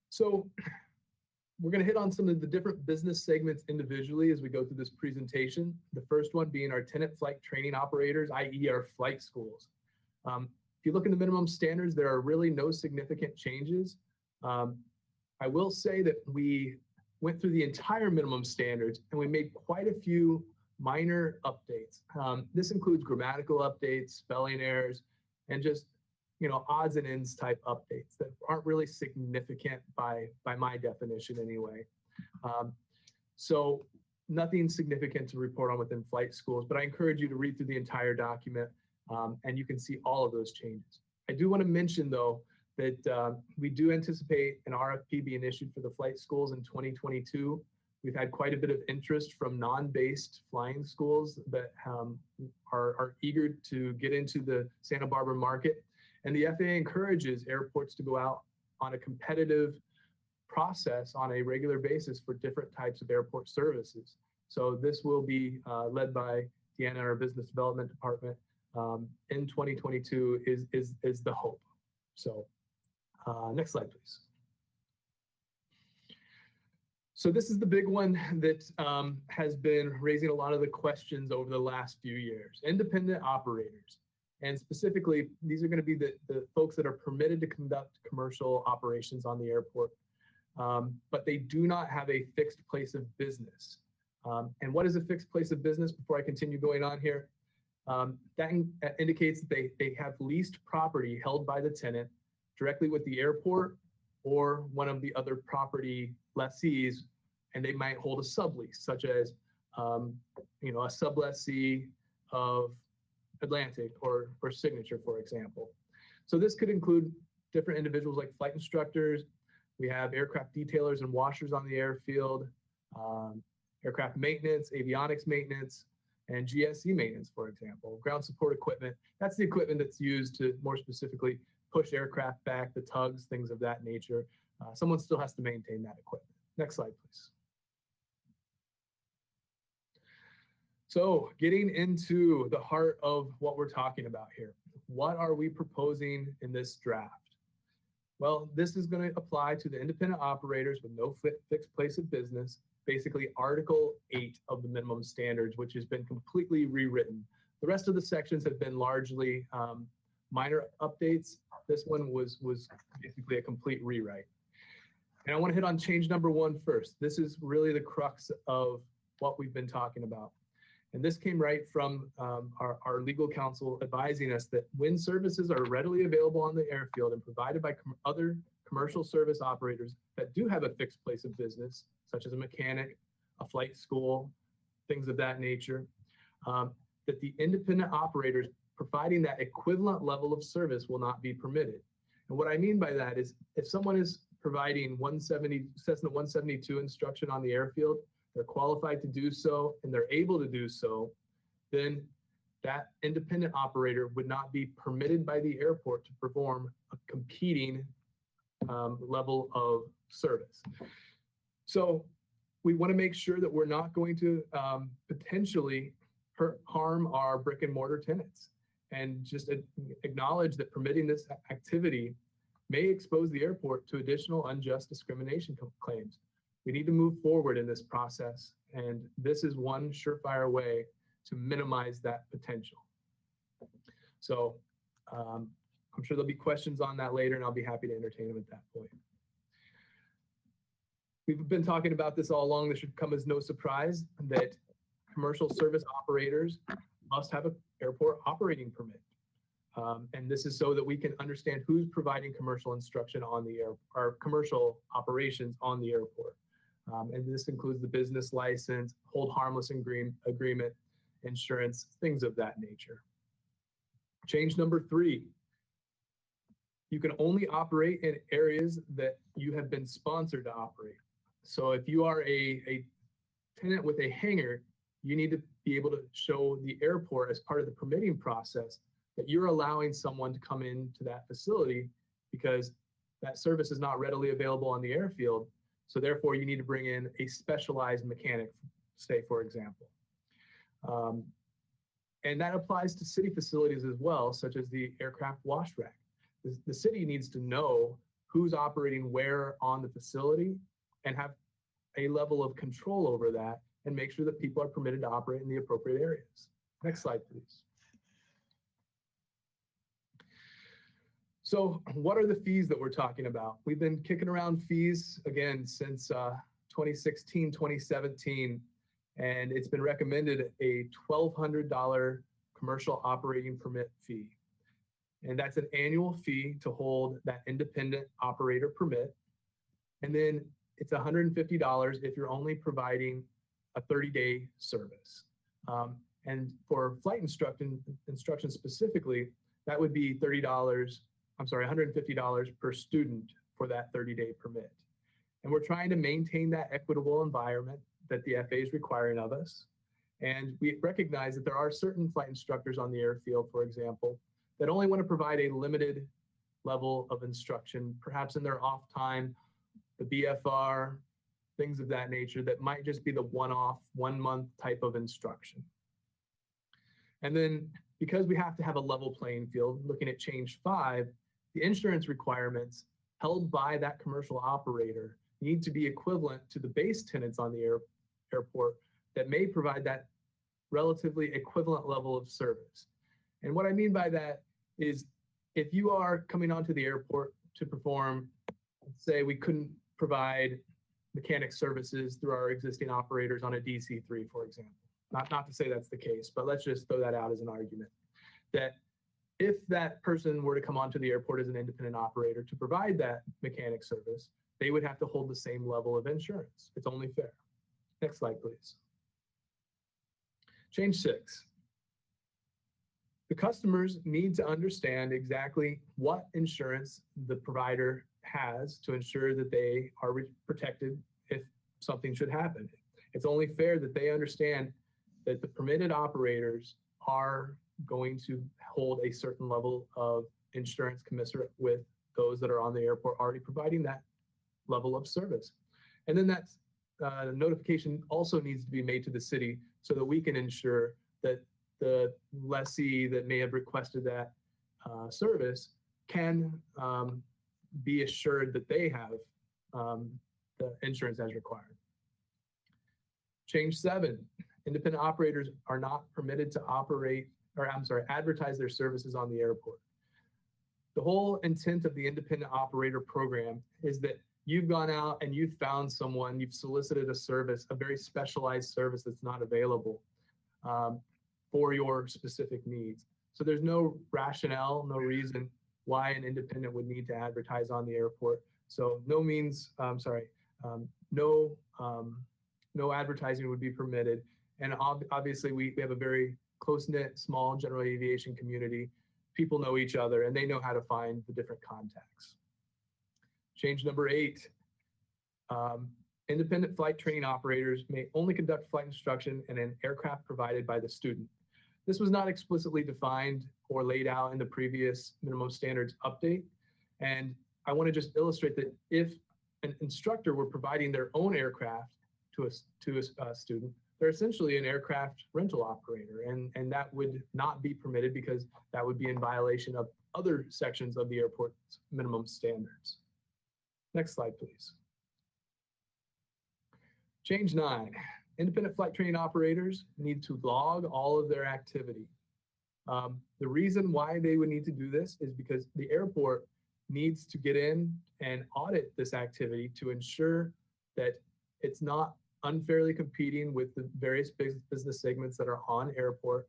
So we're going to hit on some of the different business segments individually as we go through this presentation. The first one being our tenant flight training operators, i.e. our flight schools. If you look in the minimum standards, there are really no significant changes. I will say that we went through the entire minimum standards and we made quite a few minor updates. This includes grammatical updates, spelling errors, and just odds and ends type updates that aren't really significant by my definition anyway. So nothing significant to report on within flight schools, but I encourage you to read through the entire document and you can see all of those changes. I do want to mention though that we do anticipate an RFP being issued for the flight schools in 2022. We've had quite a bit of interest from non-based flying schools that are eager to get into the Santa Barbara market. And the FAA encourages airports to go out on a competitive process on a regular basis for different types of airport services. So this will be led by Deanna, our business development department, in 2022 is the hope. So next slide, please. So this is the big one that has been raising a lot of the questions over the last few years. Independent operators. And specifically, these are going to be the folks that are permitted to conduct commercial operations on the airport, but they do not have a fixed place of business. And what is a fixed place of business before I continue going on here? That indicates that they have leased property held by the tenant directly with the airport or one of the other property lessees, and they might hold a sublease, such as a sublessee of Atlantic or Signature, for example. So this could include different individuals like flight instructors. We have aircraft detailers and washers on the airfield, aircraft maintenance, avionics maintenance, and GSE maintenance, for example. Ground support equipment, that's the equipment that's used to more specifically push aircraft back, the tugs, things of that nature. Someone still has to maintain that equipment. Next slide, please. So getting into the heart of what we're talking about here. What are we proposing in this draft? Well, this is going to apply to the independent operators with no fixed place of business, basically Article 8 of the minimum standards, which has been completely rewritten. The rest of the sections have been largely minor updates. This one was basically a complete rewrite. And I want to hit on change number 1 first. This is really the crux of what we've been talking about. And this came right from our legal counsel advising us that when services are readily available on the airfield and provided by other commercial service operators that do have a fixed place of business, such as a mechanic, a flight school, things of that nature, that the independent operators providing that equivalent level of service will not be permitted. And what I mean by that is if someone is providing Cessna 172 instruction on the airfield, they're qualified to do so, and they're able to do so, then that independent operator would not be permitted by the airport to perform a competing level of service. So we want to make sure that we're not going to potentially harm our brick and mortar tenants, and just acknowledge that permitting this activity may expose the airport to additional unjust discrimination claims. We need to move forward in this process, and this is one surefire way to minimize that potential. So I'm sure there'll be questions on that later, and I'll be happy to entertain them at that point. We've been talking about this all along. This should come as no surprise that commercial service operators must have an airport operating permit. And this is so that we can understand who's providing commercial instruction on the air or commercial operations on the airport. And this includes the business license, hold harmless agreement, insurance, things of that nature. Change number 3. You can only operate in areas that you have been sponsored to operate. So if you are a tenant with a hangar, you need to be able to show the airport as part of the permitting process that you're allowing someone to come into that facility because that service is not readily available on the airfield. So therefore you need to bring in a specialized mechanic, say for example. And that applies to city facilities as well, such as the aircraft wash rack. The city needs to know who's operating where on the facility and have a level of control over that and make sure that people are permitted to operate in the appropriate areas. Next slide, please. So what are the fees that we're talking about? We've been kicking around fees again since 2016, 2017, and it's been recommended a $1,200 commercial operating permit fee. And that's an annual fee to hold that independent operator permit. And then it's $150 if you're only providing a 30-day service. And for flight instruction specifically, that would be $150 per student for that 30-day permit. And we're trying to maintain that equitable environment that the FAA is requiring of us. And we recognize that there are certain flight instructors on the airfield, for example, that only want to provide a limited level of instruction, perhaps in their off time, the BFR, things of that nature that might just be the one-off, 1 month type of instruction. And then because we have to have a level playing field, looking at change 5, the insurance requirements held by that commercial operator need to be equivalent to the base tenants on the airport that may provide that relatively equivalent level of service. And what I mean by that is if you are coming onto the airport to perform, say we couldn't provide mechanic services through our existing operators on a DC-3, for example. Not to say that's the case, but let's just throw that out as an argument. That if that person were to come onto the airport as an independent operator to provide that mechanic service, they would have to hold the same level of insurance. It's only fair. Next slide, please. Change 6. The customers need to understand exactly what insurance the provider has to ensure that they are protected if something should happen. It's only fair that they understand that the permitted operators are going to hold a certain level of insurance commensurate with those that are on the airport already providing that level of service. And then that notification also needs to be made to the city so that we can ensure that the lessee that may have requested that service can be assured that they have the insurance as required. Change 7, independent operators are not permitted to advertise their services on the airport. The whole intent of the independent operator program is that you've gone out and you've found someone, you've solicited a service, a very specialized service that's not available for your specific needs. So there's no rationale, no reason why an independent would need to advertise on the airport. So no advertising would be permitted. And obviously we have a very close-knit, small general aviation community. People know each other and they know how to find the different contacts. Change number 8, independent flight training operators may only conduct flight instruction in an aircraft provided by the student. This was not explicitly defined or laid out in the previous minimum standards update. And I want to just illustrate that if an instructor were providing their own aircraft to a student, they're essentially an aircraft rental operator, and that would not be permitted because that would be in violation of other sections of the airport's minimum standards. Next slide, please. Change 9. Independent flight training operators need to log all of their activity. The reason why they would need to do this is because the airport needs to get in and audit this activity to ensure that it's not unfairly competing with the various business segments that are on airport.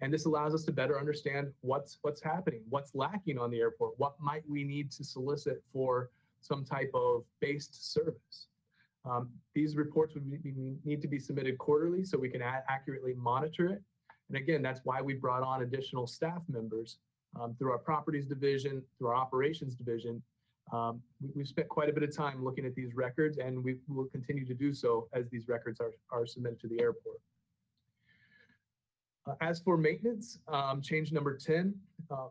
And this allows us to better understand what's happening, what's lacking on the airport, what might we need to solicit for some type of based service. These reports would need to be submitted quarterly so we can accurately monitor it. And again, that's why we brought on additional staff members through our properties division, through our operations division. We've spent quite a bit of time looking at these records, and we will continue to do so as these records are submitted to the airport. As for maintenance, change number 10,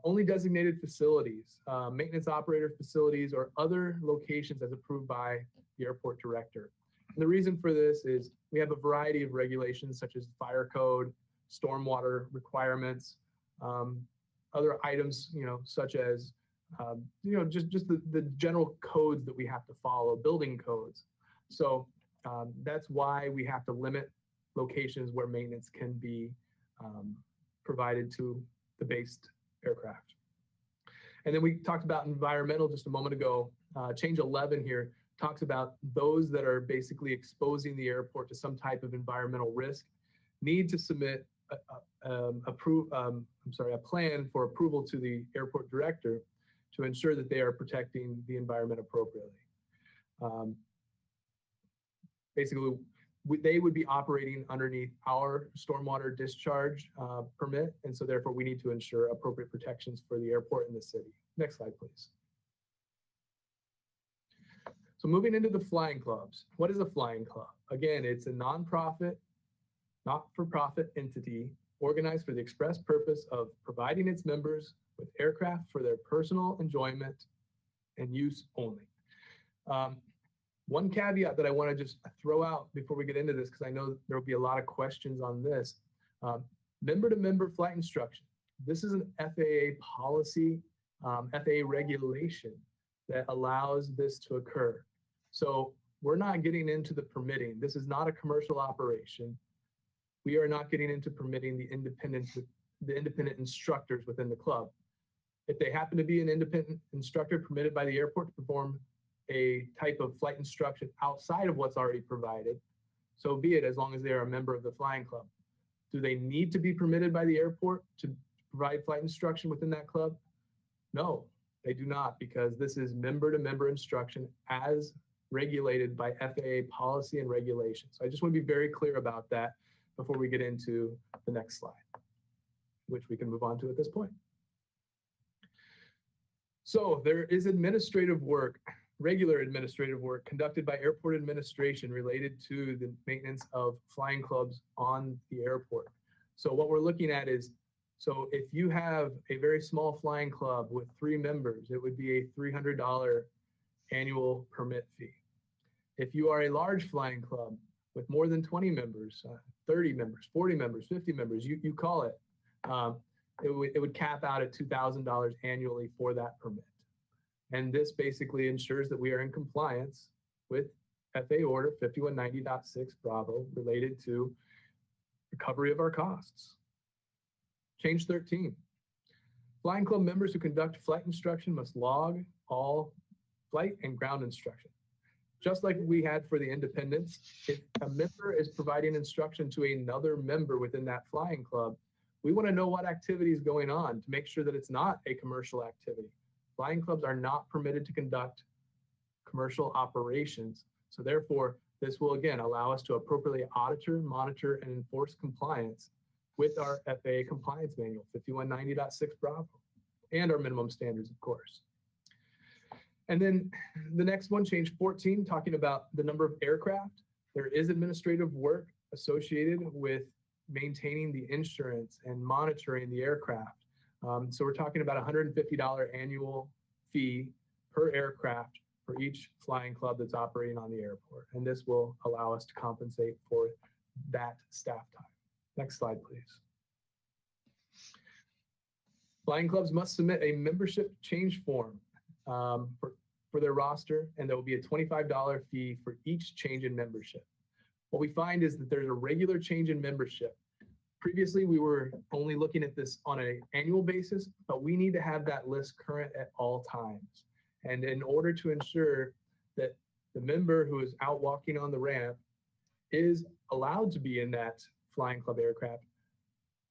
only designated facilities, maintenance operator facilities, or other locations as approved by the airport director. And the reason for this is we have a variety of regulations such as fire code, stormwater requirements, other items, such as, just the general codes that we have to follow, building codes. So that's why we have to limit locations where maintenance can be provided to the based aircraft. And then we talked about environmental just a moment ago. Change 11 here talks about those that are basically exposing the airport to some type of environmental risk need to submit a plan for approval to the airport director to ensure that they are protecting the environment appropriately. Basically, they would be operating underneath our stormwater discharge permit, and so therefore we need to ensure appropriate protections for the airport and the city. Next slide, please. So moving into the flying clubs. What is a flying club? Again, it's a nonprofit, not-for-profit entity organized for the express purpose of providing its members with aircraft for their personal enjoyment and use only. One caveat that I want to just throw out before we get into this, because I know there will be a lot of questions on this. Member-to-member flight instruction. This is an FAA policy, FAA regulation that allows this to occur. So we're not getting into the permitting. This is not a commercial operation. We are not getting into permitting the independent instructors within the club. If they happen to be an independent instructor permitted by the airport to perform a type of flight instruction outside of what's already provided, so be it, as long as they are a member of the flying club. Do they need to be permitted by the airport to provide flight instruction within that club? No, they do not, because this is member-to-member instruction as regulated by FAA policy and regulations. So I just want to be very clear about that before we get into the next slide, which we can move on to at this point. So there is administrative work, regular administrative work conducted by airport administration related to the maintenance of flying clubs on the airport. So what we're looking at is, so if you have a very small flying club with 3 members, it would be a $300 annual permit fee. If you are a large flying club with more than 20 members, 30 members, 40 members, 50 members, you call it, it would cap out at $2,000 annually for that permit. And this basically ensures that we are in compliance with FAA Order 5190.6 Bravo related to recovery of our costs. Change 13. Flying club members who conduct flight instruction must log all flight and ground instruction. Just like we had for the independents, if a member is providing instruction to another member within that flying club, we want to know what activity is going on to make sure that it's not a commercial activity. Flying clubs are not permitted to conduct commercial operations. So therefore, this will again allow us to appropriately monitor, and enforce compliance with our FAA compliance manual, 5190.6 Bravo, and our minimum standards, of course. And then the next one, change 14, talking about the number of aircraft. There is administrative work associated with maintaining the insurance and monitoring the aircraft. So we're talking about $150 annual fee per aircraft for each flying club that's operating on the airport. And this will allow us to compensate for that staff time. Next slide, please. Flying clubs must submit a membership change form for their roster, and there will be a $25 fee for each change in membership. What we find is that there's a regular change in membership. Previously, we were only looking at this on an annual basis, but we need to have that list current at all times. And in order to ensure that the member who is out walking on the ramp is allowed to be in that flying club aircraft.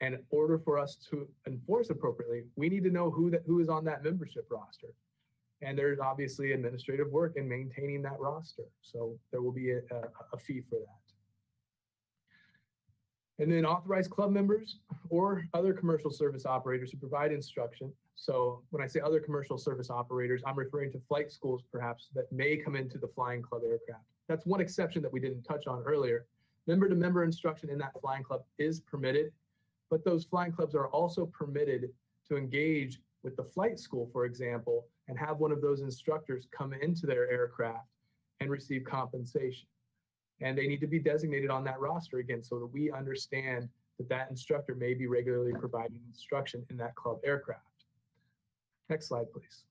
And in order for us to enforce appropriately, we need to know who is on that membership roster. And there's obviously administrative work in maintaining that roster. So there will be a fee for that. And then authorized club members or other commercial service operators who provide instruction. So when I say other commercial service operators, I'm referring to flight schools perhaps that may come into the flying club aircraft. That's one exception that we didn't touch on earlier. Member-to-member instruction in that flying club is permitted, but those flying clubs are also permitted to engage with the flight school, for example, and have one of those instructors come into their aircraft and receive compensation. And they need to be designated on that roster again so that we understand that that instructor may be regularly providing instruction in that club aircraft. Next slide, please.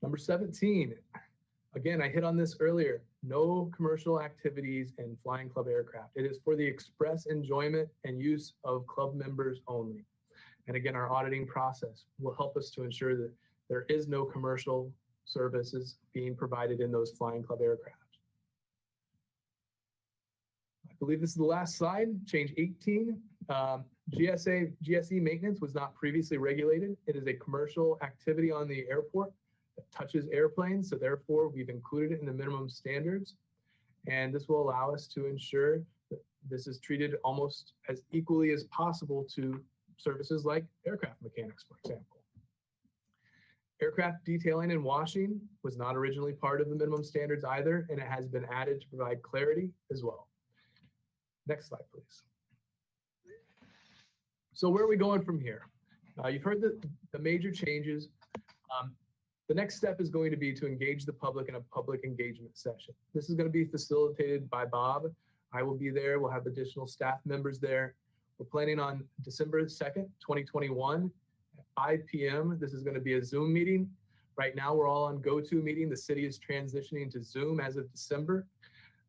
Number 17. Again, I hit on this earlier. No commercial activities in flying club aircraft. It is for the express enjoyment and use of club members only. And again, our auditing process will help us to ensure that there is no commercial services being provided in those flying club aircraft. I believe this is the last slide, change 18. GSE maintenance was not previously regulated. It is a commercial activity on the airport that touches airplanes. So therefore we've included it in the minimum standards. And this will allow us to ensure that this is treated almost as equally as possible to services like aircraft mechanics, for example. Aircraft detailing and washing was not originally part of the minimum standards either, and it has been added to provide clarity as well. Next slide, please. So where are we going from here? You've heard the major changes. The next step is going to be to engage the public in a public engagement session. This is going to be facilitated by Bob. I will be there. We'll have additional staff members there. We're planning on December 2nd, 2021. 5 p.m. This is going to be a Zoom meeting. Right now, we're all on GoToMeeting. The city is transitioning to Zoom as of December.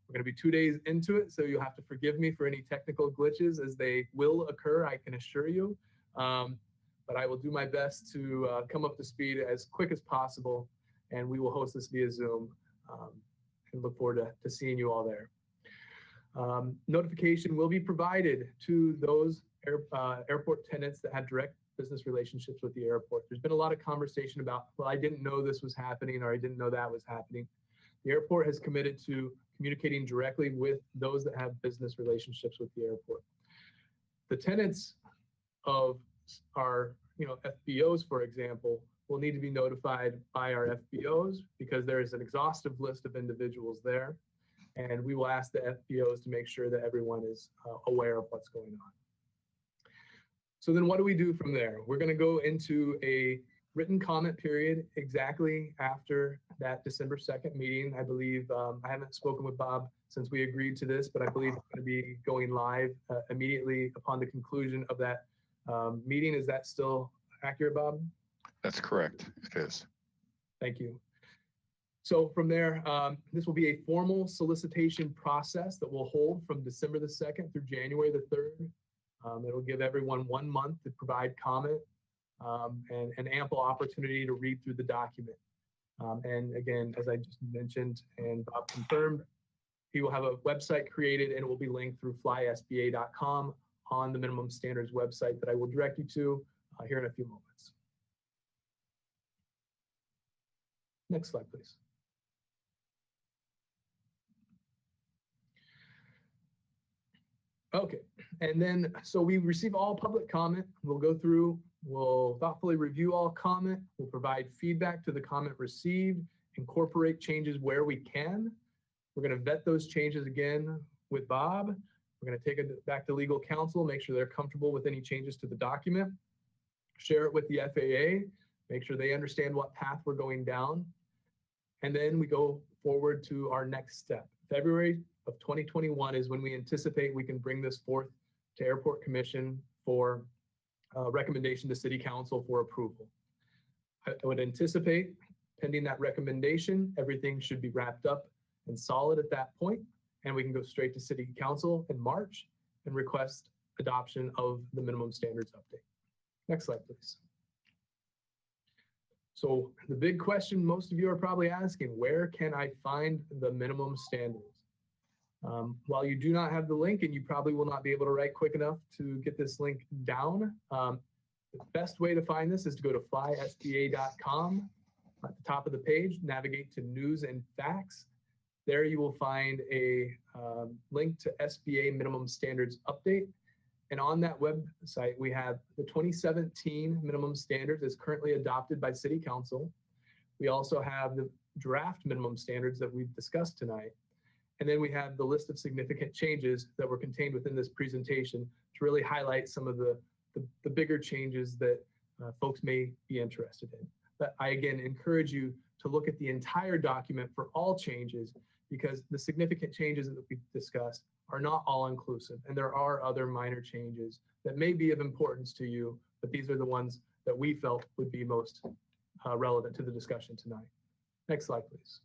We're going to be 2 days into it, so you'll have to forgive me for any technical glitches as they will occur, I can assure you. But I will do my best to come up to speed as quick as possible, and we will host this via Zoom and look forward to seeing you all there. Notification will be provided to those airport tenants that have direct business relationships with the airport. There's been a lot of conversation about, well, I didn't know this was happening, or I didn't know that was happening. The airport has committed to communicating directly with those that have business relationships with the airport. The tenants of our FBOs, for example, will need to be notified by our FBOs because there is an exhaustive list of individuals there. And we will ask the FBOs to make sure that everyone is aware of what's going on. So then what do we do from there? We're going to go into a written comment period exactly after that December 2nd meeting. I believe, I haven't spoken with Bob since we agreed to this, but I believe it's going to be going live immediately upon the conclusion of that meeting. Is that still accurate, Bob? That's correct. It is. Thank you. So from there, this will be a formal solicitation process that will hold from December the 2nd through January the 3rd. It'll give everyone 1 month to provide comment and an ample opportunity to read through the document. And again, as I just mentioned and Bob confirmed, he will have a website created and it will be linked through flysba.com on the minimum standards website that I will direct you to here in a few moments. Next slide, please. Okay, and then, so we receive all public comment. We'll go through, we'll thoughtfully review all comment. We'll provide feedback to the comment received, incorporate changes where we can. We're gonna vet those changes again with Bob. We're gonna take it back to legal counsel, make sure they're comfortable with any changes to the document, share it with the FAA, make sure they understand what path we're going down. And then we go forward to our next step. February of 2021 is when we anticipate we can bring this forth to Airport Commission for recommendation to City Council for approval. I would anticipate, pending that recommendation, everything should be wrapped up and solid at that point, and we can go straight to City Council in March and request adoption of the minimum standards update. Next slide, please. So the big question most of you are probably asking, where can I find the minimum standards? While you do not have the link, and you probably will not be able to write quick enough to get this link down, the best way to find this is to go to flysba.com. At the top of the page, navigate to News and Facts. There you will find a link to SBA Minimum Standards Update. And on that website, we have the 2017 minimum standards as currently adopted by City Council. We also have the draft minimum standards that we've discussed tonight. And then we have the list of significant changes that were contained within this presentation to really highlight some of the bigger changes that folks may be interested in. But I, again, encourage you to look at the entire document for all changes, because the significant changes that we've discussed are not all inclusive, and there are other minor changes that may be of importance to you, but these are the ones that we felt would be most relevant to the discussion tonight. Next slide, please.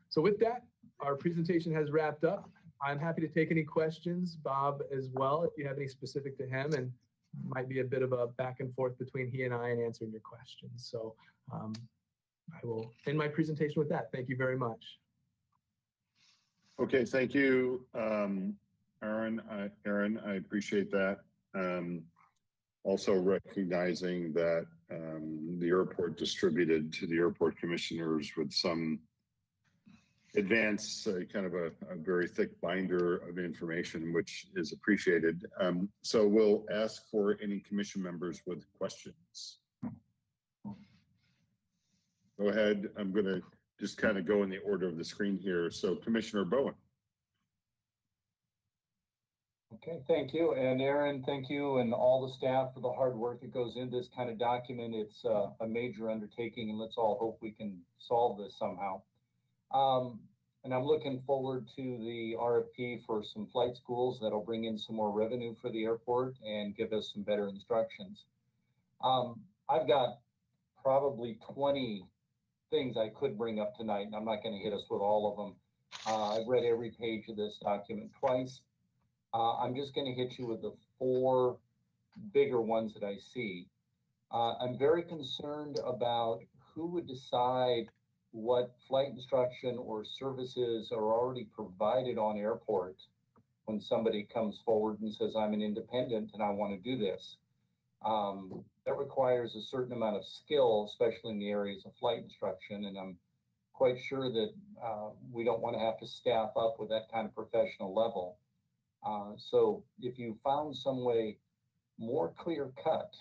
So with that, our presentation has wrapped up. I'm happy to take any questions, Bob as well, if you have any specific to him, and might be a bit of a back and forth between he and I in answering your questions. So I will end my presentation with that. Thank you very much. Okay, thank you, Aaron. I appreciate that. Also recognizing that the airport distributed to the airport commissioners with some advance, kind of a very thick binder of information, which is appreciated. So we'll ask for any commission members with questions. Go ahead. I'm going to just kind of go in the order of the screen here. So Commissioner Bowen. Okay, thank you. And Aaron, thank you and all the staff for the hard work that goes into this kind of document. It's a major undertaking, and let's all hope we can solve this somehow. And I'm looking forward to the RFP for some flight schools that'll bring in some more revenue for the airport and give us some better instructions. I've got probably 20 things I could bring up tonight, and I'm not going to hit us with all of them. I've read every page of this document twice. I'm just going to hit you with the 4 bigger ones that I see. I'm very concerned about who would decide what flight instruction or services are already provided on airport when somebody comes forward and says, I'm an independent and I want to do this. That requires a certain amount of skill, especially in the areas of flight instruction. And I'm quite sure that we don't want to have to staff up with that kind of professional level. So if you found some way more clear cut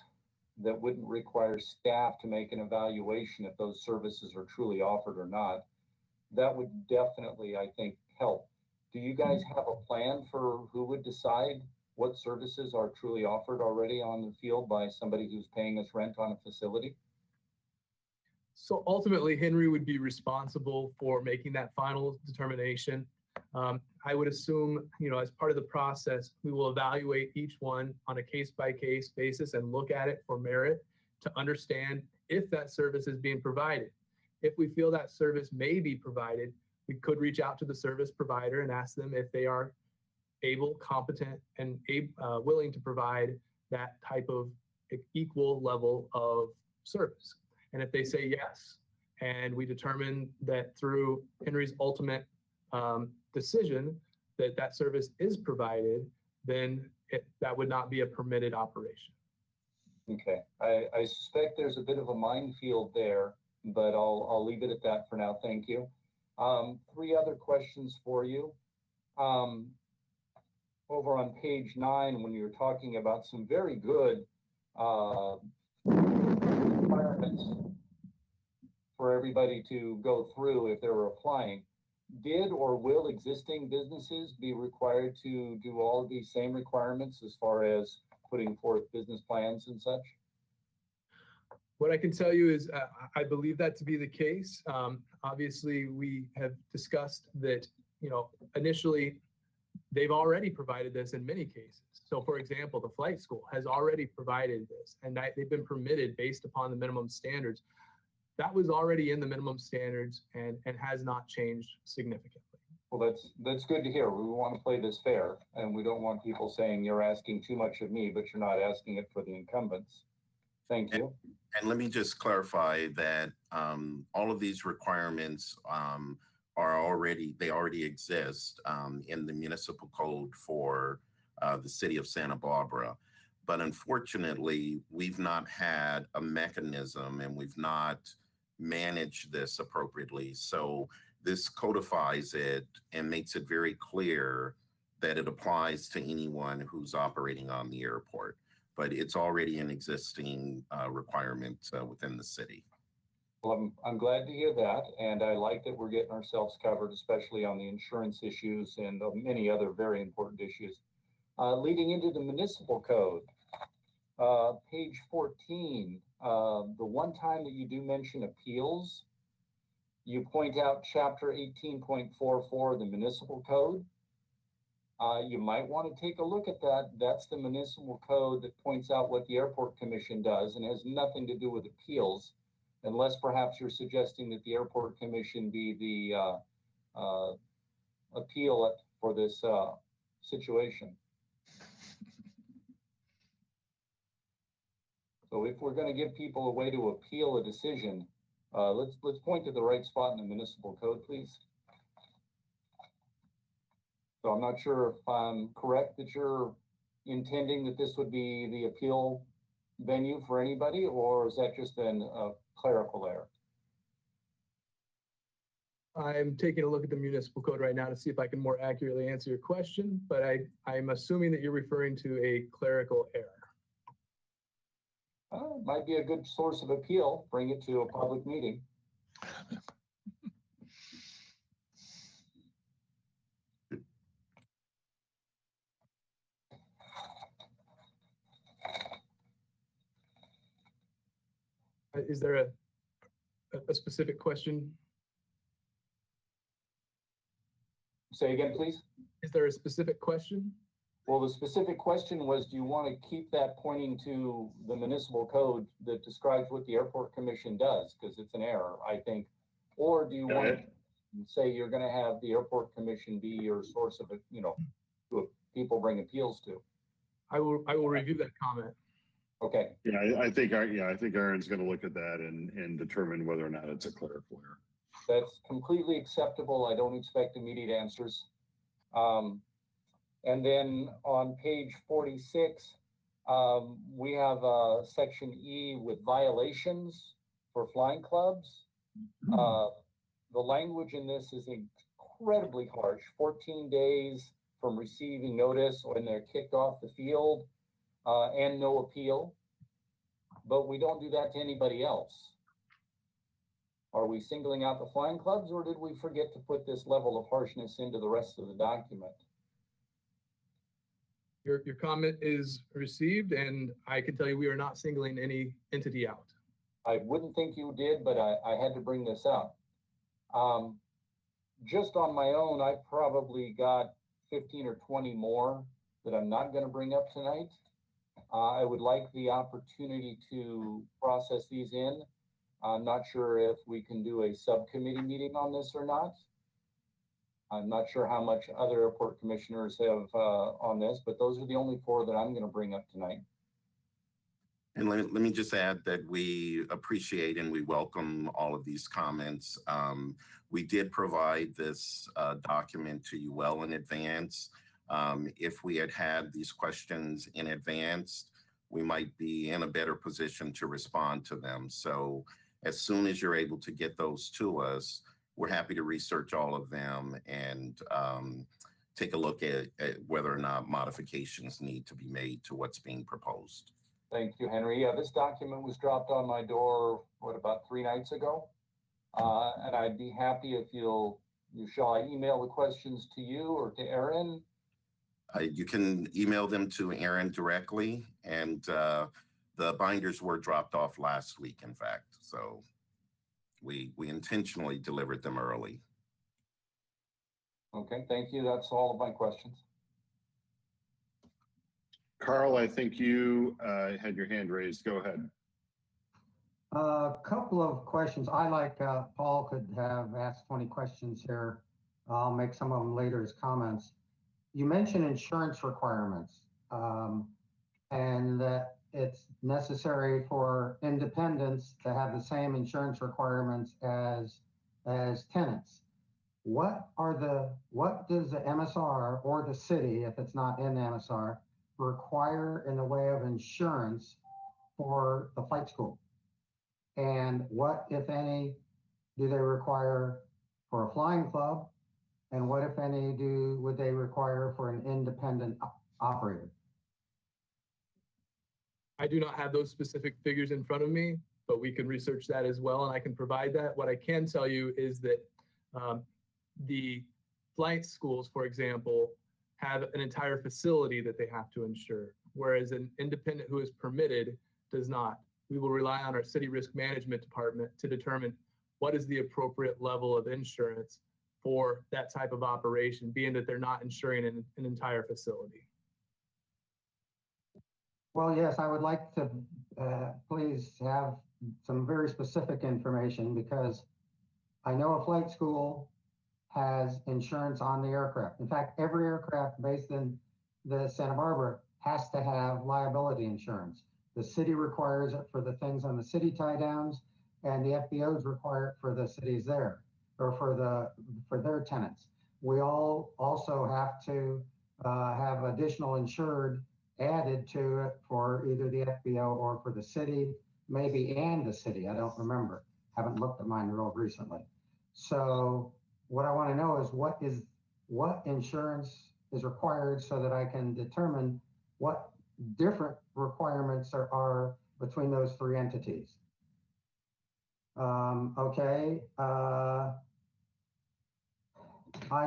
that wouldn't require staff to make an evaluation if those services are truly offered or not, that would definitely, I think, help. Do you guys have a plan for who would decide what services are truly offered already on the field by somebody who's paying us rent on a facility? So ultimately, Henry would be responsible for making that final determination. I would assume, as part of the process, we will evaluate each one on a case-by-case basis and look at it for merit to understand if that service is being provided. If we feel that service may be provided, we could reach out to the service provider and ask them if they are able, competent, and willing to provide that type of equal level of service. And if they say yes, and we determine that through Henry's ultimate decision that that service is provided, then that would not be a permitted operation. Okay, I suspect there's a bit of a minefield there, but I'll leave it at that for now. Thank you. 3 other questions for you. Over on page 9, when you're talking about some very good requirements for everybody to go through if they're applying, did or will existing businesses be required to do all of these same requirements as far as putting forth business plans and such? What I can tell you is I believe that to be the case. Obviously, we have discussed that, initially they've already provided this in many cases. So for example, the flight school has already provided this, and they've been permitted based upon the minimum standards. That was already in the minimum standards and has not changed significantly. Well, that's good to hear. We want to play this fair, and we don't want people saying you're asking too much of me, but you're not asking it for the incumbents. Thank you. And let me just clarify that all of these requirements they already exist in the municipal code for the city of Santa Barbara. But unfortunately, we've not had a mechanism and we've not managed this appropriately. So this codifies it and makes it very clear that it applies to anyone who's operating on the airport. But it's already an existing requirement within the city. Well, I'm glad to hear that, and I like that we're getting ourselves covered, especially on the insurance issues and many other very important issues. Leading into the municipal code, page 14, the one time that you do mention appeals, you point out chapter 18.44 of the municipal code. You might want to take a look at that. That's the municipal code that points out what the airport commission does and has nothing to do with appeals, unless perhaps you're suggesting that the airport commission be the appeal for this situation. So if we're going to give people a way to appeal a decision, let's point to the right spot in the municipal code, please. So I'm not sure if I'm correct that you're intending that this would be the appeal venue for anybody, or is that just a clerical error? I'm taking a look at the municipal code right now to see if I can more accurately answer your question, but I'm assuming that you're referring to a clerical error. It might be a good source of appeal. Bring it to a public meeting. Is there a specific question? Say again, please. Is there a specific question? Well, the specific question was, do you want to keep that pointing to the municipal code that describes what the airport commission does? Because it's an error, I think. Or do you want to say you're going to have the airport commission be your source of, who people bring appeals to? I will review that comment. Okay. Yeah, I think Aaron's going to look at that and determine whether or not it's a clerical error. That's completely acceptable. I don't expect immediate answers. And then on page 46, we have section E with violations for flying clubs. The language in this is incredibly harsh. 14 days from receiving notice when they're kicked off the field and no appeal. But we don't do that to anybody else. Are we singling out the flying clubs, or did we forget to put this level of harshness into the rest of the document? Your comment is received, and I can tell you we are not singling any entity out. I wouldn't think you did, but I had to bring this up. Just on my own, I probably got 15 or 20 more that I'm not going to bring up tonight. I would like the opportunity to process these in. I'm not sure if we can do a subcommittee meeting on this or not. I'm not sure how much other airport commissioners have on this, but those are the only 4 that I'm going to bring up tonight. And let me just add that we appreciate and we welcome all of these comments. We did provide this document to you well in advance. If we had these questions in advance, we might be in a better position to respond to them. So as soon as you're able to get those to us, we're happy to research all of them and take a look at whether or not modifications need to be made to what's being proposed. Thank you, Henry. Yeah, this document was dropped on my door, about 3 nights ago? And I'd be happy if shall I email the questions to you or to Aaron? You can email them to Aaron directly, and the binders were dropped off last week, in fact. So we intentionally delivered them early. Okay, thank you. That's all of my questions. Carl, I think you had your hand raised. Go ahead. A couple of questions. I, like Paul, could have asked 20 questions here. I'll make some of them later as comments. You mentioned insurance requirements. and that it's necessary for independents to have the same insurance requirements as tenants. What does the MSR or the city, if it's not in the MSR, require in the way of insurance for the flight school? And what, if any, do they require for a flying club? And what, if any, would they require for an independent operator? I do not have those specific figures in front of me, but we can research that as well, and I can provide that. What I can tell you is that the flight schools, for example, have an entire facility that they have to insure, whereas an independent who is permitted does not. We will rely on our city risk management department to determine what is the appropriate level of insurance for that type of operation, being that they're not insuring an entire facility. Well, yes, I would like to please have some very specific information, because I know a flight school has insurance on the aircraft. In fact, every aircraft based in the Santa Barbara has to have liability insurance. The city requires it for the things on the city tie downs, and the FBOs require it for the cities there, or for their tenants. We all also have to have additional insured added to it for either the FBO or for the city, maybe and the city. I don't remember. Haven't looked at mine real recently. So what I want to know is what insurance is required, so that I can determine what different requirements are between those three entities. Okay. I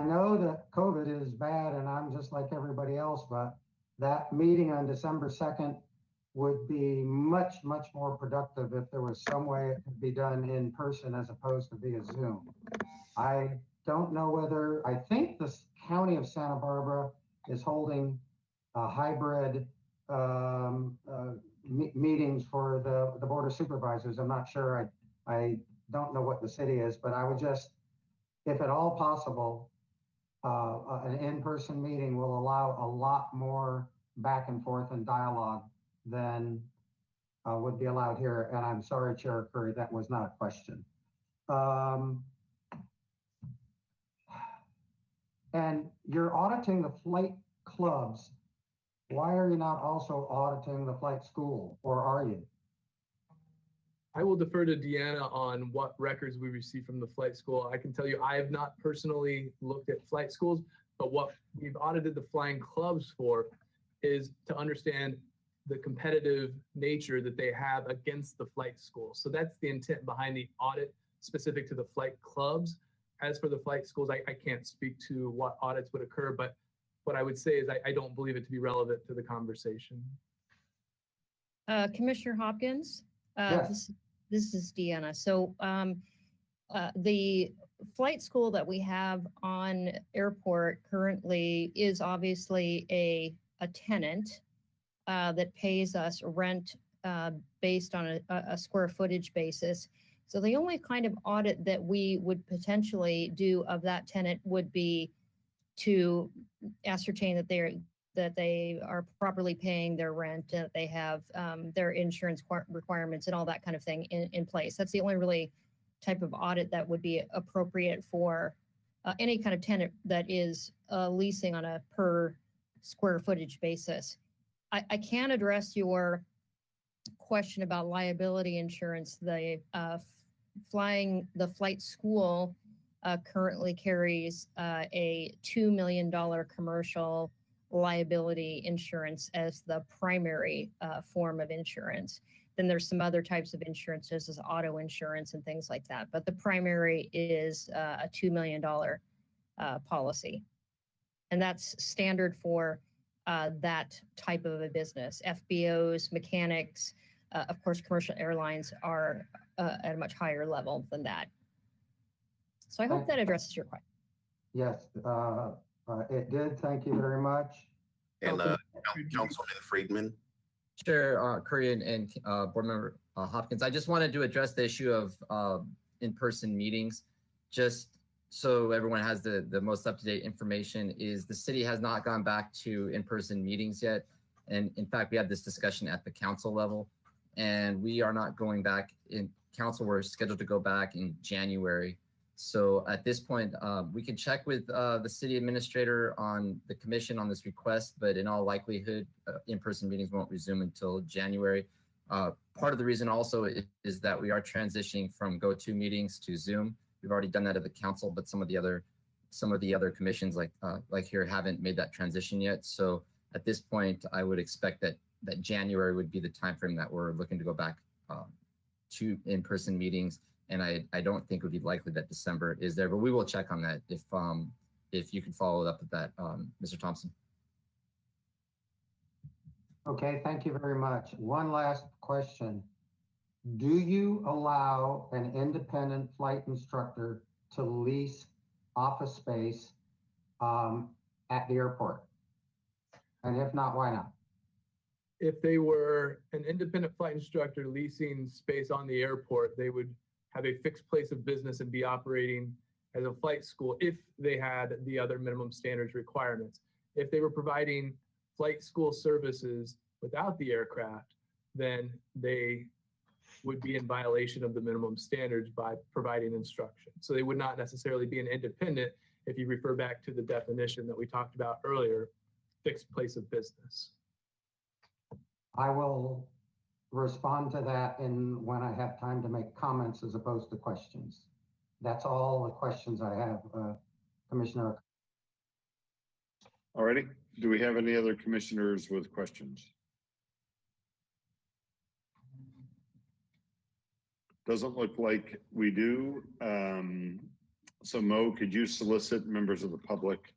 know that COVID is bad, and I'm just like everybody else, but that meeting on December 2nd would be much, much more productive if there was some way it could be done in person as opposed to via Zoom. I don't know whether, I think the county of Santa Barbara is holding a hybrid meetings for the Board of Supervisors. I'm not sure. I don't know what the city is, but I would just, if at all possible, an in-person meeting will allow a lot more back and forth and dialogue than would be allowed here. And I'm sorry, Chair Curry, that was not a question. And you're auditing the flight clubs. Why are you not also auditing the flight school, or are you? I will defer to Deanna on what records we receive from the flight school. I can tell you I have not personally looked at flight schools, but what we've audited the flying clubs for is to understand the competitive nature that they have against the flight school. So that's the intent behind the audit specific to the flight clubs. As for the flight schools, I can't speak to what audits would occur, but what I would say is I don't believe it to be relevant to the conversation. Commissioner Hopkins, Yes. this is Deanna. So the flight school that we have on airport currently is obviously a tenant that pays us rent based on a square footage basis. So the only kind of audit that we would potentially do of that tenant would be to ascertain that they are properly paying their rent, that they have their insurance requirements and all that kind of thing in place. That's the only really type of audit that would be appropriate for any kind of tenant that is leasing on a per square footage basis. I can address your question about liability insurance. The flight school currently carries a $2 million commercial liability insurance as the primary form of insurance. Then there's some other types of insurances as auto insurance and things like that. But the primary is a $2 million policy. And that's standard for that type of a business. FBOs, mechanics, of course, commercial airlines are at a much higher level than that. So I hope that addresses your question. Yes, it did. Thank you very much. And Councilman Friedman. Chair Curry and Board Member Hopkins, I just wanted to address the issue of in-person meetings. Just so everyone has the most up-to-date information, is the city has not gone back to in-person meetings yet. And in fact, we had this discussion at the council level, and we are not going back in council. We're scheduled to go back in January. So at this point, we can check with the city administrator on the commission on this request, but in all likelihood, in-person meetings won't resume until January. Part of the reason also is that we are transitioning from go-to meetings to Zoom. We've already done that at the council, but some of the other commissions like here haven't made that transition yet. So at this point, I would expect that January would be the timeframe that we're looking to go back to in-person meetings. And I don't think it would be likely that December is there, but we will check on that if you can follow up with that, Mr. Thompson. Okay, thank you very much. One last question. Do you allow an independent flight instructor to lease office space at the airport? And if not, why not? If they were an independent flight instructor leasing space on the airport, they would have a fixed place of business and be operating as a flight school if they had the other minimum standards requirements. If they were providing flight school services without the aircraft, then they would be in violation of the minimum standards by providing instruction. So they would not necessarily be an independent if you refer back to the definition that we talked about earlier, fixed place of business. I will respond to that when I have time to make comments as opposed to questions. That's all the questions I have, Commissioner. Alrighty. Do we have any other commissioners with questions? Doesn't look like we do. So Mo, could you solicit members of the public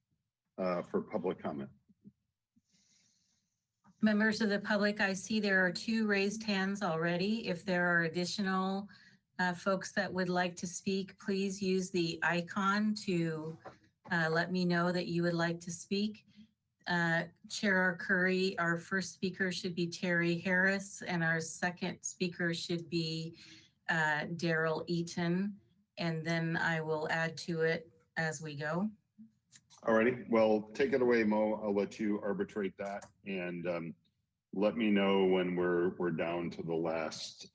for public comment? Members of the public, I see there are 2 raised hands already. If there are additional folks that would like to speak, please use the icon to let me know that you would like to speak. Chair Curry, our first speaker should be Terry Harris, and our second speaker should be Daryl Eaton, and then I will add to it as we go. Alrighty, well, take it away, Mo. I'll let you arbitrate that, and let me know when we're down to the last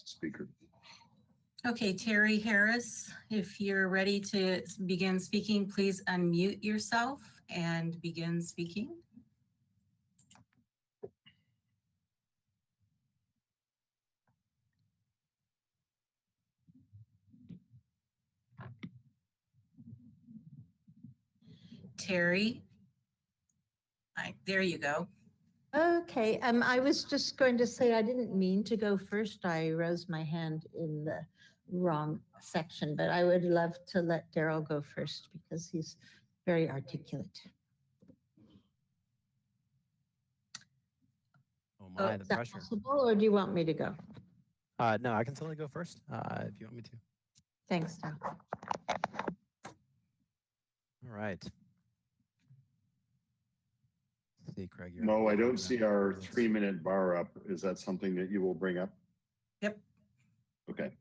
speaker. Okay, Terry Harris, if you're ready to begin speaking, please unmute yourself and begin speaking. Terry, there you go. Okay, I was just going to say I didn't mean to go first. I rose my hand in the wrong section, but I would love to let Daryl go first because he's very articulate. Oh my, the is that pressure. possible, or do you want me to go? No, I can totally go first if you want me to. Thanks, Daryl. All right. See, Craig, you're Mo, I don't see our 3-minute bar up. Is that something that you will bring up? Yep. Okay.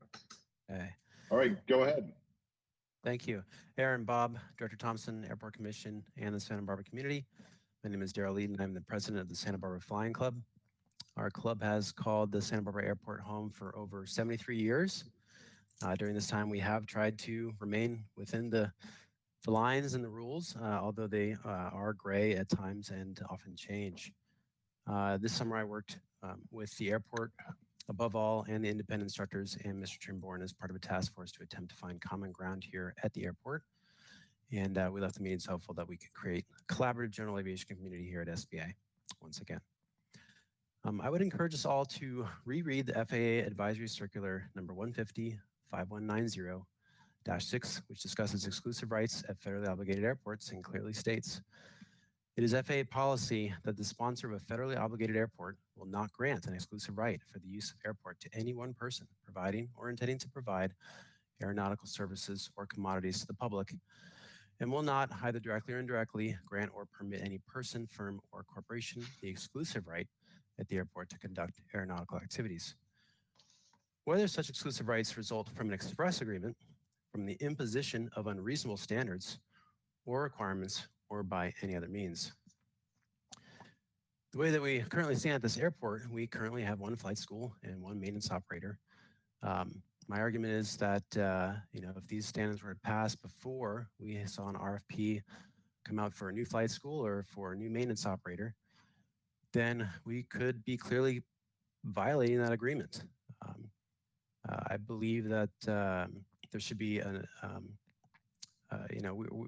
Okay. All right, go ahead. Thank you. Aaron, Bob, Director Thompson, Airport Commission, and the Santa Barbara community. My name is Daryl Eaton. I'm the president of the Santa Barbara Flying Club. Our club has called the Santa Barbara Airport home for over 73 years. During this time, we have tried to remain within the lines and the rules, although they are gray at times and often change. This summer I worked with the airport above all and the independent instructors and Mr. Trimborn as part of a task force to attempt to find common ground here at the airport. And we left the meetings hopeful that we could create a collaborative general aviation community here at SBA once again. I would encourage us all to reread the FAA Advisory Circular number 150-5190-6, which discusses exclusive rights at federally obligated airports and clearly states, it is FAA policy that the sponsor of a federally obligated airport will not grant an exclusive right for the use of airport to any one person providing or intending to provide aeronautical services or commodities to the public, and will not either directly or indirectly grant or permit any person, firm, or corporation the exclusive right at the airport to conduct aeronautical activities. Whether such exclusive rights result from an express agreement, from the imposition of unreasonable standards or requirements, or by any other means. The way that we currently stand at this airport, we currently have one flight school and one maintenance operator. My argument is that if these standards were passed before we saw an RFP come out for a new flight school or for a new maintenance operator, then we could be clearly violating that agreement. I believe that there should be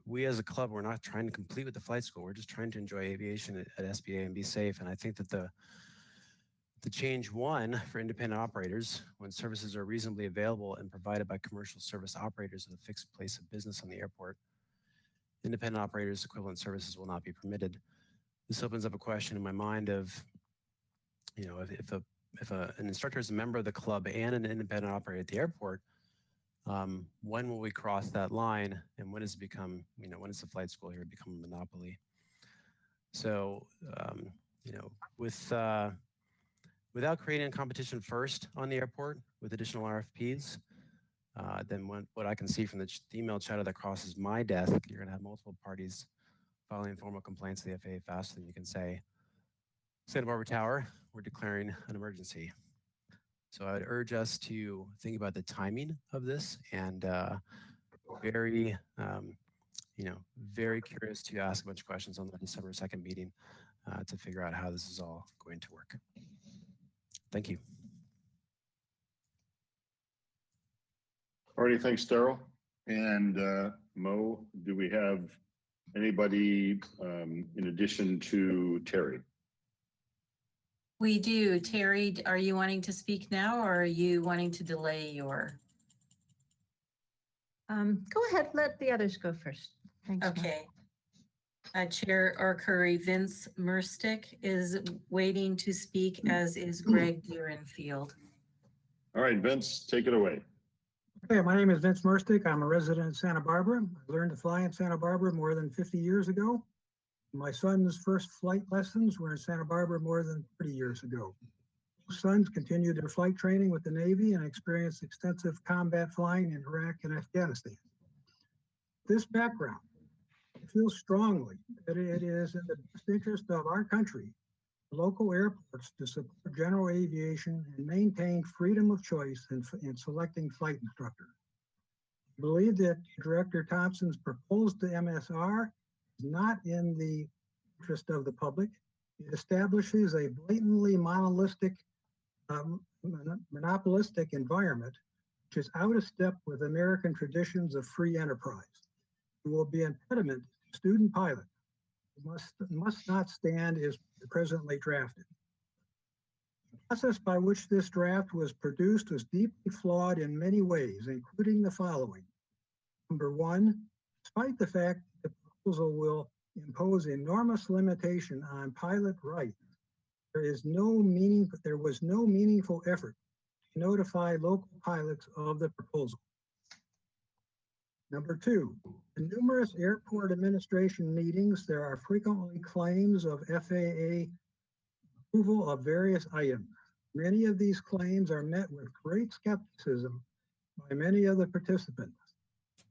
we as a club, we're not trying to compete with the flight school. We're just trying to enjoy aviation at SBA and be safe. And I think that the change one for independent operators, when services are reasonably available and provided by commercial service operators with a fixed place of business on the airport, independent operators equivalent services will not be permitted. This opens up a question in my mind of, if an instructor is a member of the club and an independent operator at the airport, when will we cross that line, and when does it become, when does the flight school here become a monopoly? So, without creating a competition first on the airport with additional RFPs, then what I can see from the email chatter that crosses my desk, you're going to have multiple parties filing formal complaints to the FAA faster than you can say, Santa Barbara Tower, we're declaring an emergency. So I would urge us to think about the timing of this and very curious to ask a bunch of questions on the December 2nd meeting to figure out how this is all going to work. Thank you. All righty, thanks, Daryl. And Mo, do we have anybody in addition to Terry? We do. Terry, are you wanting to speak now, or are you wanting to delay your? Go ahead, let the others go first. Thanks. Okay. Chair Curry, Vince Merstick is waiting to speak, as is Greg Deerenfield. All right, Vince, take it away. Okay, my name is Vince Merstick. I'm a resident of Santa Barbara. I learned to fly in Santa Barbara more than 50 years ago. My son's first flight lessons were in Santa Barbara more than 30 years ago. Both sons continued their flight training with the Navy and experienced extensive combat flying in Iraq and Afghanistan. This background, I feel strongly that it is in the best interest of our country, local airports, to support general aviation and maintain freedom of choice in selecting flight instructors. I believe that Director Thompson's proposed MSR is not in the interest of the public. It establishes a blatantly monopolistic environment, which is out of step with American traditions of free enterprise. It will be an impediment to student pilots. It must not stand as presently drafted. The process by which this draft was produced was deeply flawed in many ways, including the following. Number one, despite the fact that the proposal will impose enormous limitation on pilot rights, there was no meaningful effort to notify local pilots of the proposal. Number two, in numerous airport administration meetings, there are frequently claims of FAA approval of various items. Many of these claims are met with great skepticism by many of the participants.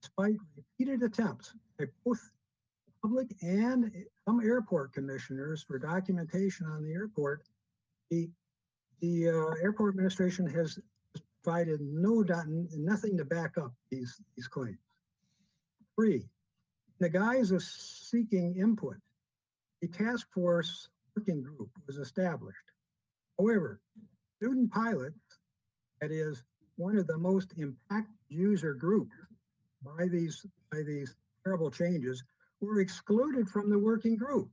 Despite repeated attempts by both public and some airport commissioners for documentation on the airport, the airport administration has provided nothing to back up these claims. Three, in the guise of seeking input, a task force working group was established. However, student pilots, that is one of the most impacted user groups by these terrible changes, were excluded from the working group.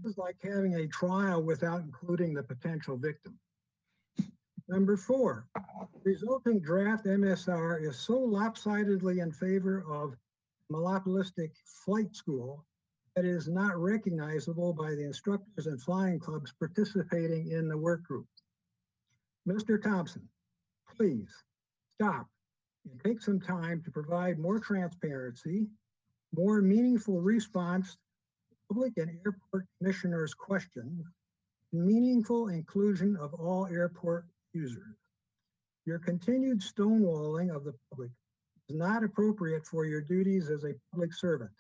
It was like having a trial without including the potential victim. Number four, resulting draft MSR is so lopsidedly in favor of monopolistic flight school that it is not recognizable by the instructors and flying clubs participating in the work group. Mr. Thompson, please stop and take some time to provide more transparency, more meaningful response to public and airport commissioners' questions, and meaningful inclusion of all airport users. Your continued stonewalling of the public is not appropriate for your duties as a public servant.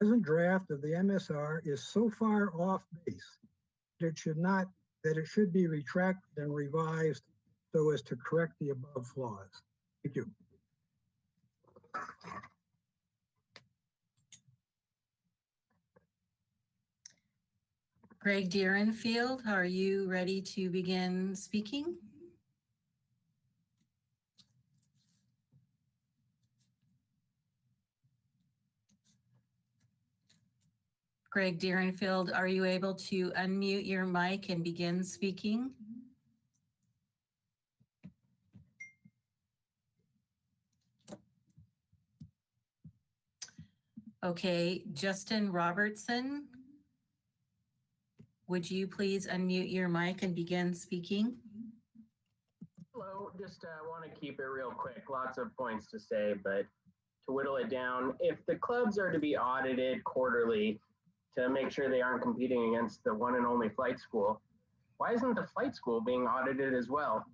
The present draft of the MSR is so far off base that it should be retracted and revised so as to correct the above flaws. Thank you. Greg Deerenfield, are you ready to begin speaking? Greg Deerenfield, are you able to unmute your mic and begin speaking? Okay, Justin Robertson, would you please unmute your mic and begin speaking? Hello, just want to keep it real quick. Lots of points to say, but to whittle it down, if the clubs are to be audited quarterly to make sure they aren't competing against the one and only flight school, why isn't the flight school being audited as well?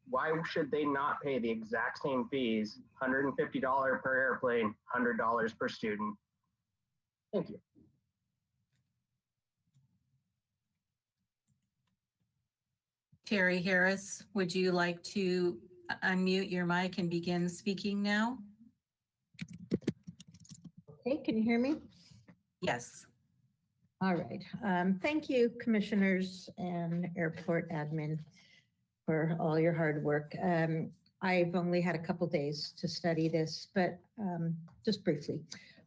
Why should they not pay the exact same fees, $150 per airplane, $100 per student? Thank you. Terry Harris, would you like to unmute your mic and begin speaking now? Okay, can you hear me? Yes. All right. Thank you, commissioners and airport admin, for all your hard work. I've only had a couple days to study this, but just briefly.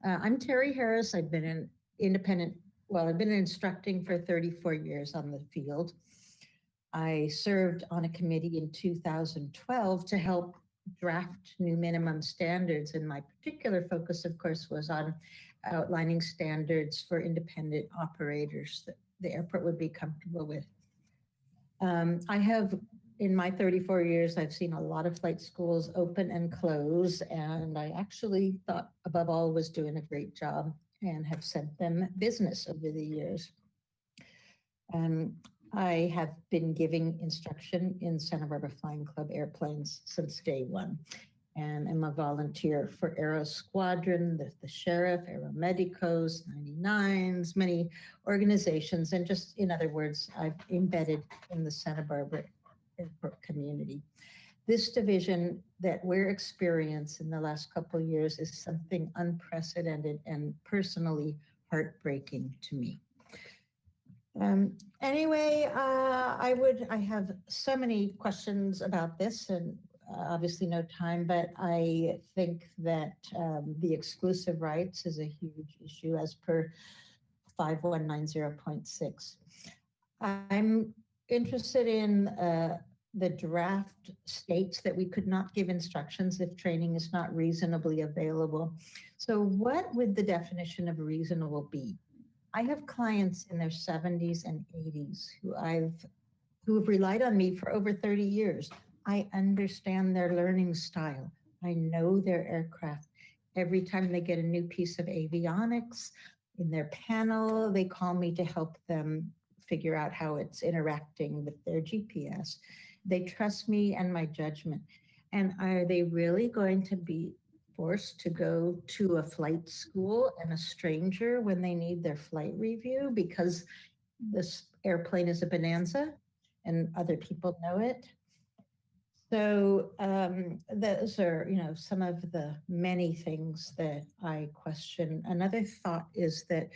I'm Terry Harris. I've been an independent, well, I've been instructing for 34 years on the field. I served on a committee in 2012 to help draft new minimum standards. And my particular focus, of course, was on outlining standards for independent operators that the airport would be comfortable with. I have, in my 34 years, I've seen a lot of flight schools open and close, and I actually thought Above All was doing a great job and have sent them business over the years. I have been giving instruction in Santa Barbara Flying Club airplanes since day one. And I'm a volunteer for Aero Squadron, the Sheriff, Aeromedicos, 99s, many organizations. And just in other words, I've embedded in the Santa Barbara airport community. This division that we're experiencing in the last couple of years is something unprecedented and personally heartbreaking to me. Anyway, I have so many questions about this and obviously no time, but I think that the exclusive rights is a huge issue as per 5190.6. I'm interested in the draft states that we could not give instructions if training is not reasonably available. So what would the definition of reasonable be? I have clients in their 70s and 80s who have relied on me for over 30 years. I understand their learning style. I know their aircraft. Every time they get a new piece of avionics in their panel, they call me to help them figure out how it's interacting with their GPS. They trust me and my judgment. And are they really going to be forced to go to a flight school and a stranger when they need their flight review because this airplane is a bonanza and other people know it? So those are, some of the many things that I question. Another thought is that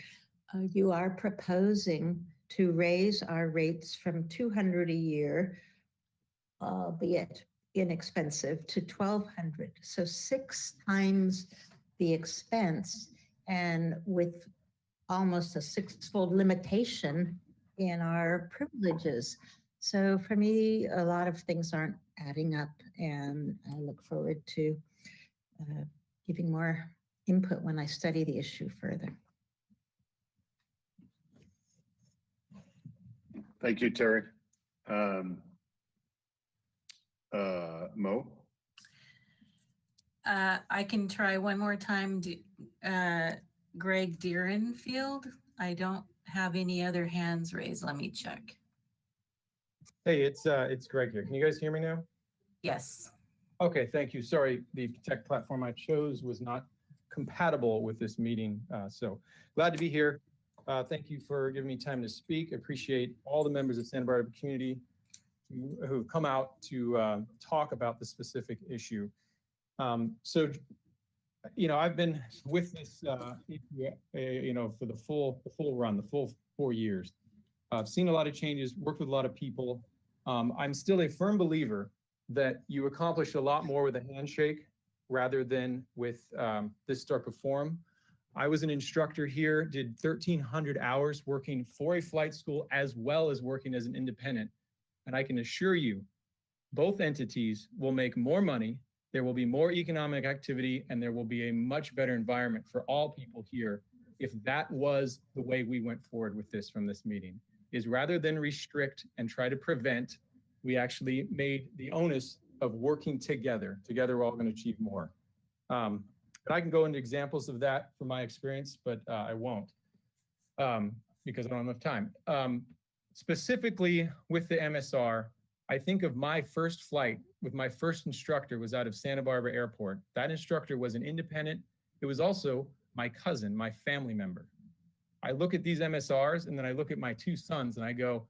you are proposing to raise our rates from $200 a year, albeit inexpensive, to $1,200. So 6 times the expense, and with almost a 6-fold limitation in our privileges. So for me, a lot of things aren't adding up, and I look forward to giving more input when I study the issue further. Thank you, Terry. Mo? I can try one more time. Greg Deerenfield. I don't have any other hands raised. Let me check. Hey, it's Greg here. Can you guys hear me now? Yes. Okay, thank you. Sorry, the tech platform I chose was not compatible with this meeting. So glad to be here. Thank you for giving me time to speak. Appreciate all the members of Santa Barbara community who've come out to talk about the specific issue. So, I've been with this, for the full run, the full 4 years. I've seen a lot of changes, worked with a lot of people. I'm still a firm believer that you accomplish a lot more with a handshake rather than with this type of forum. I was an instructor here, did 1,300 hours working for a flight school as well as working as an independent. And I can assure you, both entities will make more money, there will be more economic activity, and there will be a much better environment for all people here if that was the way we went forward with this from this meeting, is rather than restrict and try to prevent, we actually made the onus of working together. Together, we're all going to achieve more. But I can go into examples of that from my experience, but I won't because I don't have enough time. Specifically with the MSR, I think of my first flight with my first instructor was out of Santa Barbara Airport. That instructor was an independent. It was also my cousin, my family member. I look at these MSRs and then I look at my 2 sons and I go,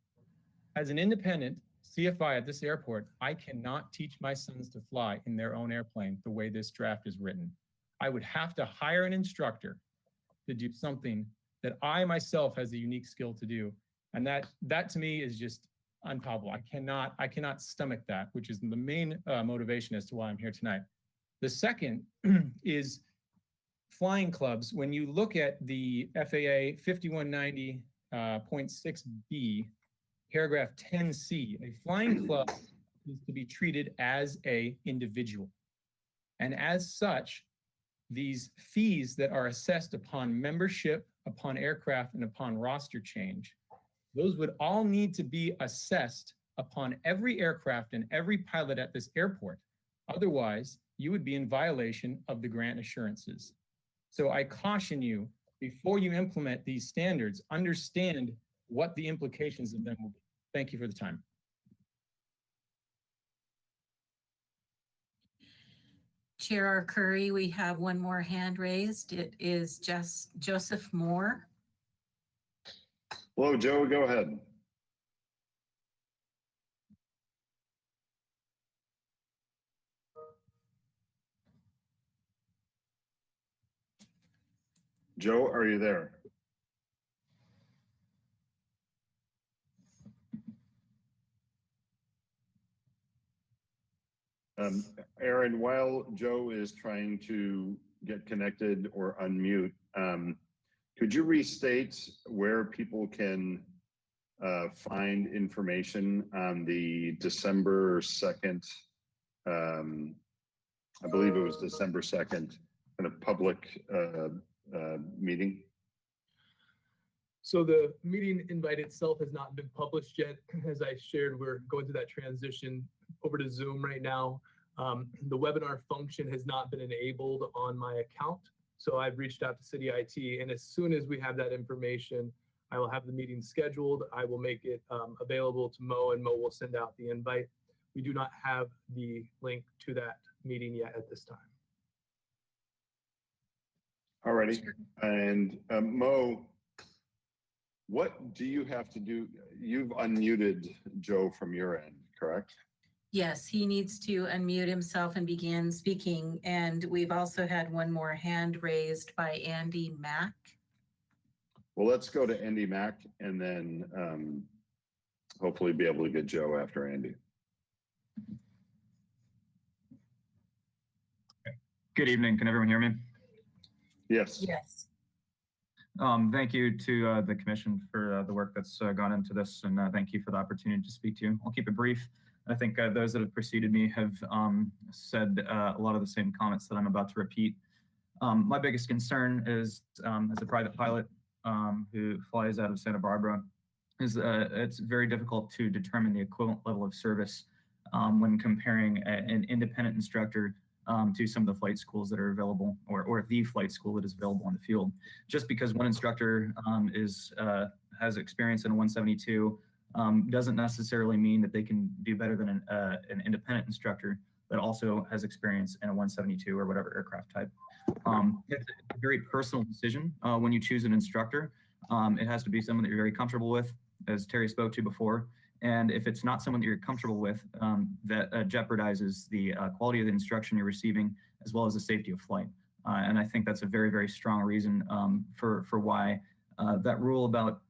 as an independent CFI at this airport, I cannot teach my sons to fly in their own airplane the way this draft is written. I would have to hire an instructor to do something that I myself has a unique skill to do. And that to me is just unpalatable. I cannot stomach that, which is the main motivation as to why I'm here tonight. The second is flying clubs. When you look at the FAA 5190.6B, paragraph 10C, a flying club is to be treated as an individual. And as such, these fees that are assessed upon membership, upon aircraft, and upon roster change, those would all need to be assessed upon every aircraft and every pilot at this airport. Otherwise, you would be in violation of the grant assurances. So I caution you, before you implement these standards, understand what the implications of them will be. Thank you for the time. Chair Curry, we have one more hand raised. It is Joseph Moore. Hello, Joe, go ahead. Joe, are you there? Aaron, while Joe is trying to get connected or unmute, could you restate where people can find information on the December 2nd, I believe it was December 2nd, kind of public meeting? So the meeting invite itself has not been published yet. As I shared, we're going through that transition over to Zoom right now. The webinar function has not been enabled on my account. So I've reached out to City IT, and as soon as we have that information, I will have the meeting scheduled. I will make it available to Mo, and Mo will send out the invite. We do not have the link to that meeting yet at this time. Alrighty, and Mo, what do you have to do? You've unmuted Joe from your end, correct? Yes, he needs to unmute himself and begin speaking. And we've also had one more hand raised by Andy Mack. Well, let's go to Andy Mack and then hopefully be able to get Joe after Andy. Good evening. Can everyone hear me? Yes. Yes. Thank you to the commission for the work that's gone into this, and thank you for the opportunity to speak to you. I'll keep it brief. I think those that have preceded me have said a lot of the same comments that I'm about to repeat. My biggest concern is, as a private pilot who flies out of Santa Barbara, is it's very difficult to determine the equivalent level of service when comparing an independent instructor to some of the flight schools that are available, or the flight school that is available on the field. Just because one instructor has experience in a 172 doesn't necessarily mean that they can do better than an independent instructor that also has experience in a 172 or whatever aircraft type. It's a very personal decision when you choose an instructor. It has to be someone that you're very comfortable with, as Terry spoke to before. And if it's not someone that you're comfortable with, that jeopardizes the quality of the instruction you're receiving, as well as the safety of flight. And I think that's a very, very strong reason for why that rule about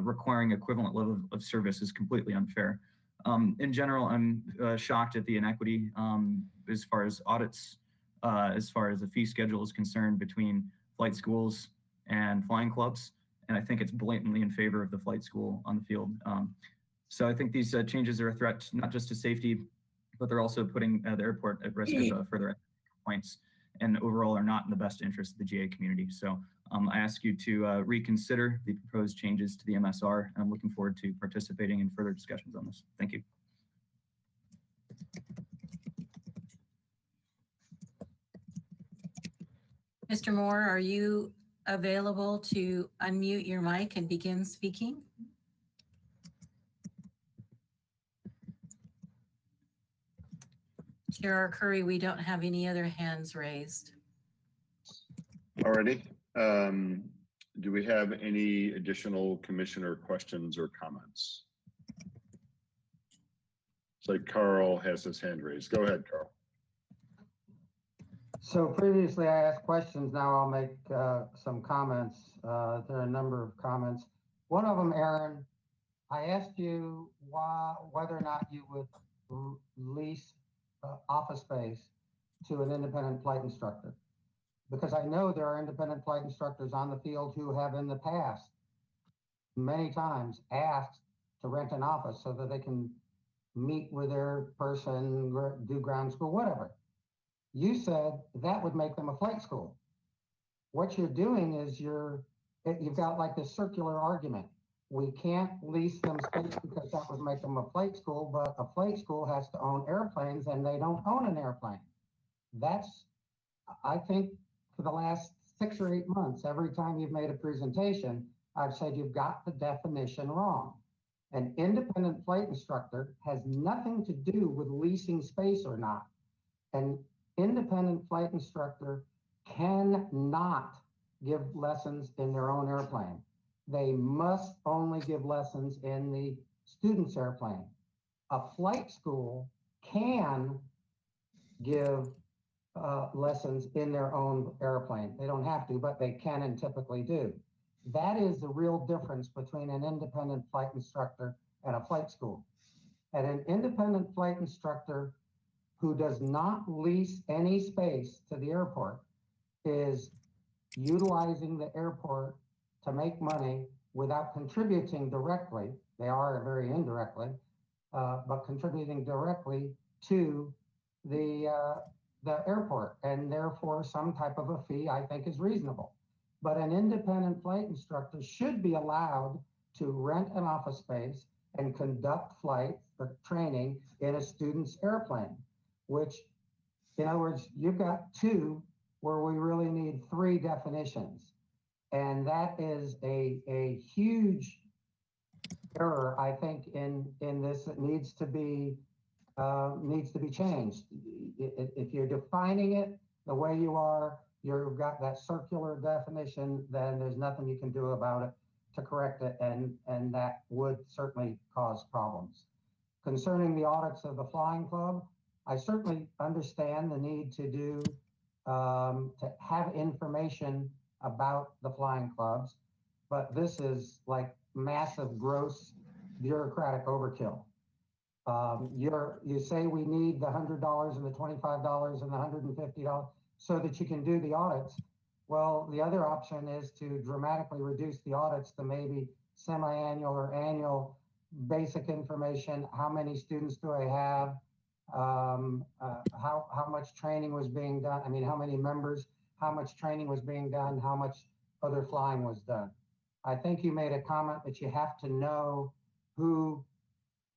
requiring equivalent level of service is completely unfair. In general, I'm shocked at the inequity as far as audits, as far as the fee schedule is concerned between flight schools and flying clubs. And I think it's blatantly in favor of the flight school on the field. So I think these changes are a threat not just to safety, but they're also putting the airport at risk of further complaints, and overall are not in the best interest of the GA community. So I ask you to reconsider the proposed changes to the MSR, and I'm looking forward to participating in further discussions on this. Thank you. Mr. Moore, are you available to unmute your mic and begin speaking? Chair Curry, we don't have any other hands raised. Alrighty. Do we have any additional commissioner questions or comments? It's like Carl has his hand raised. Go ahead, Carl. So previously I asked questions, now I'll make some comments. There are a number of comments. One of them, Aaron, I asked you whether or not you would lease office space to an independent flight instructor. Because I know there are independent flight instructors on the field who have in the past, many times, asked to rent an office so that they can meet with their person, do ground school, whatever. You said that would make them a flight school. What you're doing is you've got like this circular argument. We can't lease them space because that would make them a flight school, but a flight school has to own airplanes and they don't own an airplane. That's, I think, for the last 6 or 8 months, every time you've made a presentation, I've said you've got the definition wrong. An independent flight instructor has nothing to do with leasing space or not. An independent flight instructor cannot give lessons in their own airplane. They must only give lessons in the student's airplane. A flight school can give lessons in their own airplane. They don't have to, but they can and typically do. That is the real difference between an independent flight instructor and a flight school. And an independent flight instructor who does not lease any space to the airport is utilizing the airport to make money without contributing directly. They are very indirectly, but contributing directly to the airport, and therefore some type of a fee I think is reasonable. But an independent flight instructor should be allowed to rent an office space and conduct flight or training in a student's airplane, which, in other words, you've got 2 where we really need 3 definitions. And that is a huge error, I think, in this that needs to be changed. If you're defining it the way you are, you've got that circular definition, then there's nothing you can do about it to correct it, and that would certainly cause problems. Concerning the audits of the flying club, I certainly understand the need to have information about the flying clubs, but this is like massive, gross bureaucratic overkill. You say we need the $100 and the $25 and the $150 so that you can do the audits. Well, the other option is to dramatically reduce the audits to maybe semi-annual or annual basic information. How many students do I have? How much training was being done? I mean, how many members? How much training was being done? How much other flying was done? I think you made a comment that you have to know who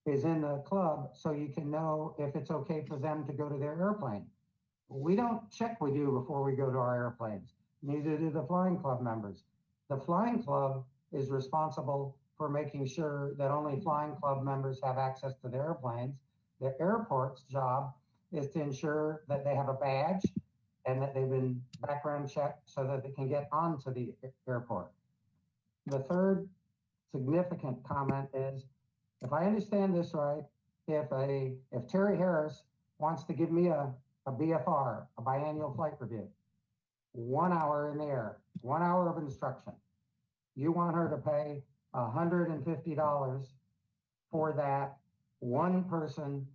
is in the club so you can know if it's okay for them to go to their airplane. We don't check with you before we go to our airplanes. Neither do the flying club members. The flying club is responsible for making sure that only flying club members have access to their airplanes. The airport's job is to ensure that they have a badge and that they've been background checked so that they can get onto the airport. The third significant comment is, if I understand this right, if Terry Harris wants to give me a BFR, a biannual flight review, 1 hour in the air, 1 hour of instruction, you want her to pay $150 for that one person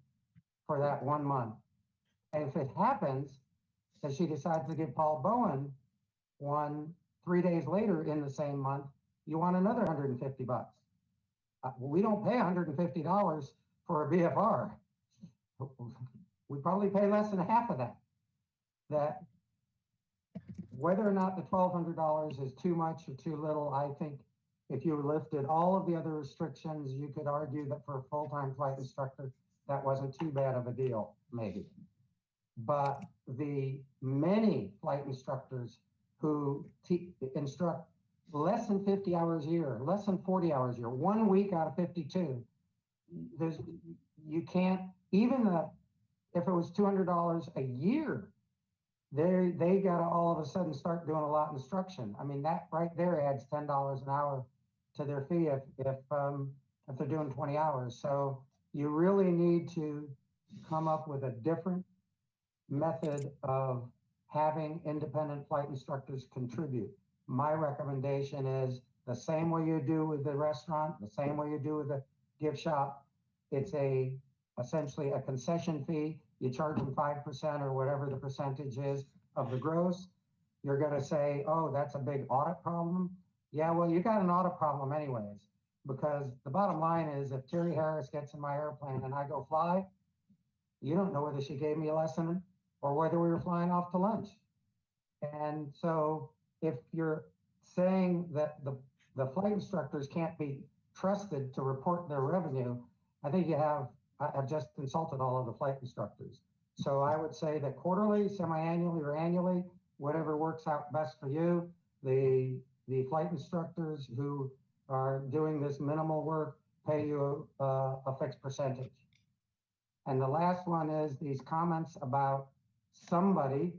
for that 1 month. And if it happens that she decides to give Paul Bowen one 3 days later in the same month, you want another $150. We don't pay $150 for a BFR. We probably pay less than half of that. That whether or not the $1,200 is too much or too little, I think if you lifted all of the other restrictions, you could argue that for a full-time flight instructor, that wasn't too bad of a deal, maybe. But the many flight instructors who instruct less than 50 hours a year, less than 40 hours a year, 1 week out of 52, you can't, even if it was $200 a year, they got to all of a sudden start doing a lot of instruction. I mean, that right there adds $10 an hour to their fee if they're doing 20 hours. So you really need to come up with a different method of having independent flight instructors contribute. My recommendation is the same way you do with the restaurant, the same way you do with the gift shop. It's essentially a concession fee. You charge them 5% or whatever the percentage is of the gross. You're going to say, oh, that's a big audit problem. Yeah, well, you got an audit problem anyways, because the bottom line is if Terry Harris gets in my airplane and I go fly, you don't know whether she gave me a lesson or whether we were flying off to lunch. And so if you're saying that the flight instructors can't be trusted to report their revenue, I think I've just insulted all of the flight instructors. So I would say that quarterly, semi-annually, or annually, whatever works out best for you. The flight instructors who are doing this minimal work pay you a fixed percentage. And the last one is these comments about somebody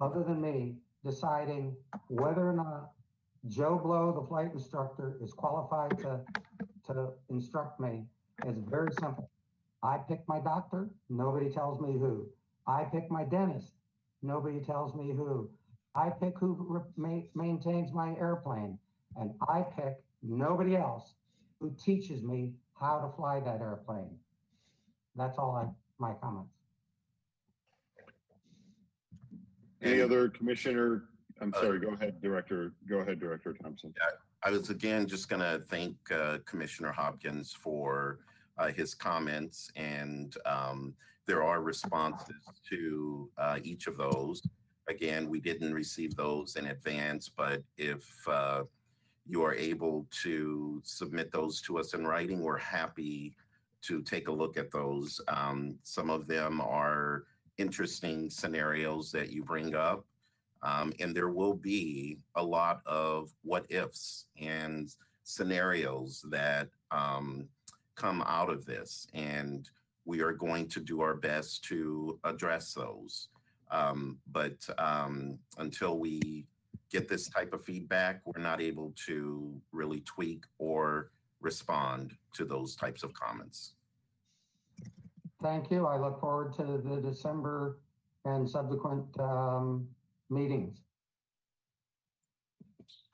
other than me deciding whether or not Joe Blow, the flight instructor, is qualified to instruct me. It's very simple. I pick my doctor, nobody tells me who. I pick my dentist, nobody tells me who. I pick who maintains my airplane, and I pick nobody else who teaches me how to fly that airplane. That's all my comments. Any other commissioner? I'm sorry, go ahead, Director. Go ahead, Director Thompson. I was again just going to thank Commissioner Hopkins for his comments, and there are responses to each of those. Again, we didn't receive those in advance, but if you are able to submit those to us in writing, we're happy to take a look at those. Some of them are interesting scenarios that you bring up. And there will be a lot of what ifs and scenarios that come out of this. And we are going to do our best to address those. But until we get this type of feedback, we're not able to really tweak or respond to those types of comments. Thank you. I look forward to the December and subsequent meetings.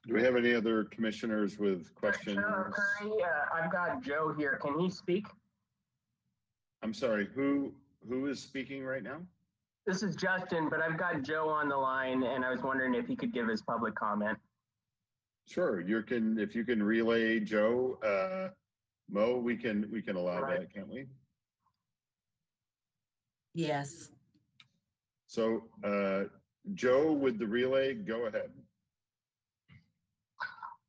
Do we have any other commissioners with questions? Chair Curry, I've got Joe here. Can he speak? I'm sorry, who is speaking right now? This is Justin, but I've got Joe on the line, and I was wondering if he could give his public comment. Sure, if you can relay Joe, Mo, we can allow that, can't we? Yes. So Joe with the relay, go ahead.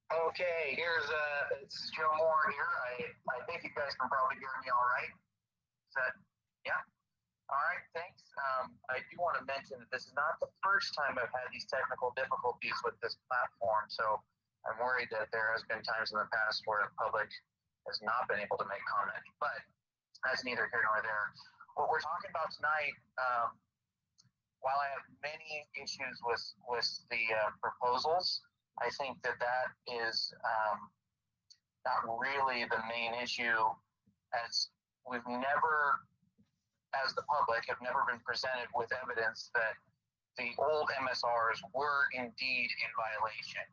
Okay, it's Joe Moore here. I think you guys can probably hear me all right. Is that, yeah? All right, thanks. I do want to mention that this is not the first time I've had these technical difficulties with this platform, so I'm worried that there has been times in the past where the public has not been able to make comment, but that's neither here nor there. What we're talking about tonight, while I have many issues with the proposals, I think that that is not really the main issue, as we've never, as the public, have never been presented with evidence that the old MSRs were indeed in violation.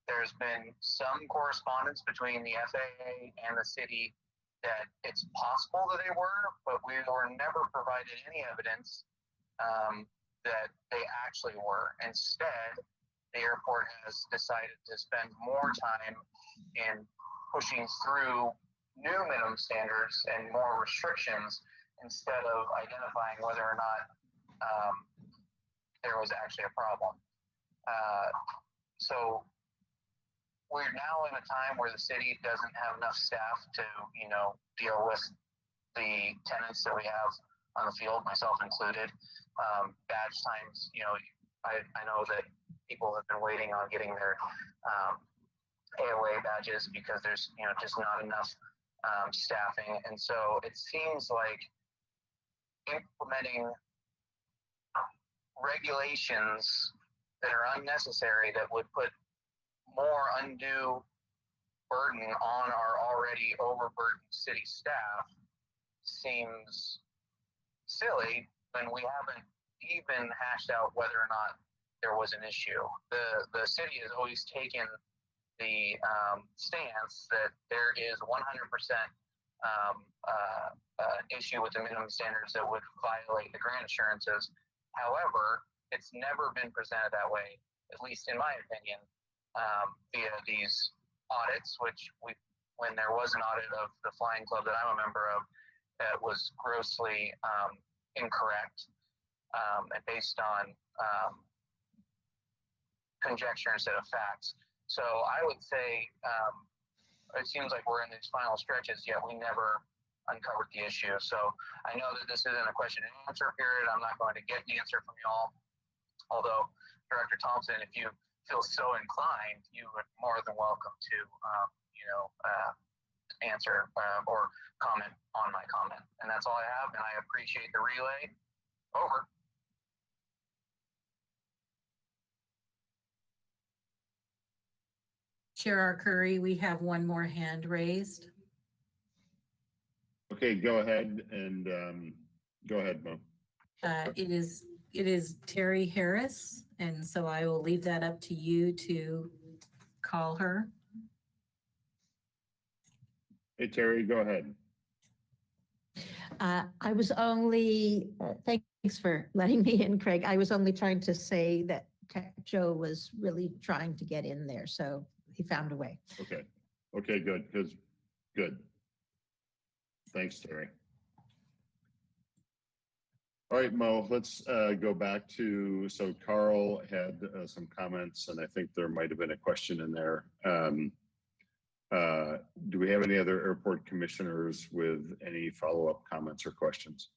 There's been some correspondence between the FAA and the city that it's possible that they were, but we were never provided any evidence that they actually were. Instead, the airport has decided to spend more time in pushing through new minimum standards and more restrictions instead of identifying whether or not there was actually a problem. So we're now in a time where the city doesn't have enough staff to, deal with the tenants that we have on the field, myself included. Badge times, I know that people have been waiting on getting their AOA badges because there's, just not enough staffing. And so it seems like implementing regulations that are unnecessary that would put more undue burden on our already overburdened city staff seems silly when we haven't even hashed out whether or not there was an issue. The city has always taken the stance that there is 100% issue with the minimum standards that would violate the grant assurances. However, it's never been presented that way, at least in my opinion, via these audits, which when there was an audit of the flying club that I'm a member of, that was grossly incorrect and based on conjecture instead of facts. So I would say it seems like we're in these final stretches, yet we never uncovered the issue. So I know that this isn't a question and answer period. I'm not going to get an answer from y'all. Although, Director Thompson, if you feel so inclined, you are more than welcome to, answer or comment on my comment. And that's all I have, and I appreciate the relay. Over. Chair Curry, we have one more hand raised. Okay, go ahead and go ahead, Mo. It is Terry Harris, and so I will leave that up to you to call her. Hey, Terry, go ahead. I was only, thanks for letting me in, Craig. I was only trying to say that Joe was really trying to get in there, so he found a way. Okay. Okay, good, good. Thanks, Terry. All right, Mo, let's go back to, so Carl had some comments, and I think there might have been a question in there. Do we have any other airport commissioners with any follow-up comments or questions?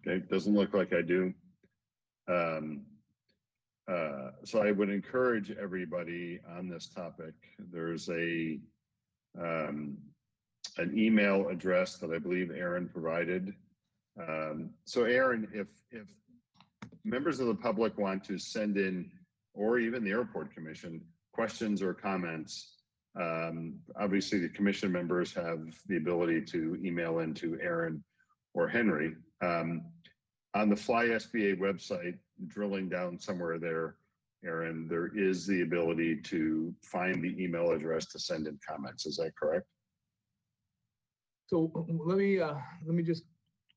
Okay, doesn't look like I do. So I would encourage everybody on this topic. There's an email address that I believe Aaron provided. So Aaron, if members of the public want to send in, or even the airport commission, questions or comments, obviously the commission members have the ability to email into Aaron or Henry. On the Fly SBA website, drilling down somewhere there, Aaron, there is the ability to find the email address to send in comments. Is that correct? So let me just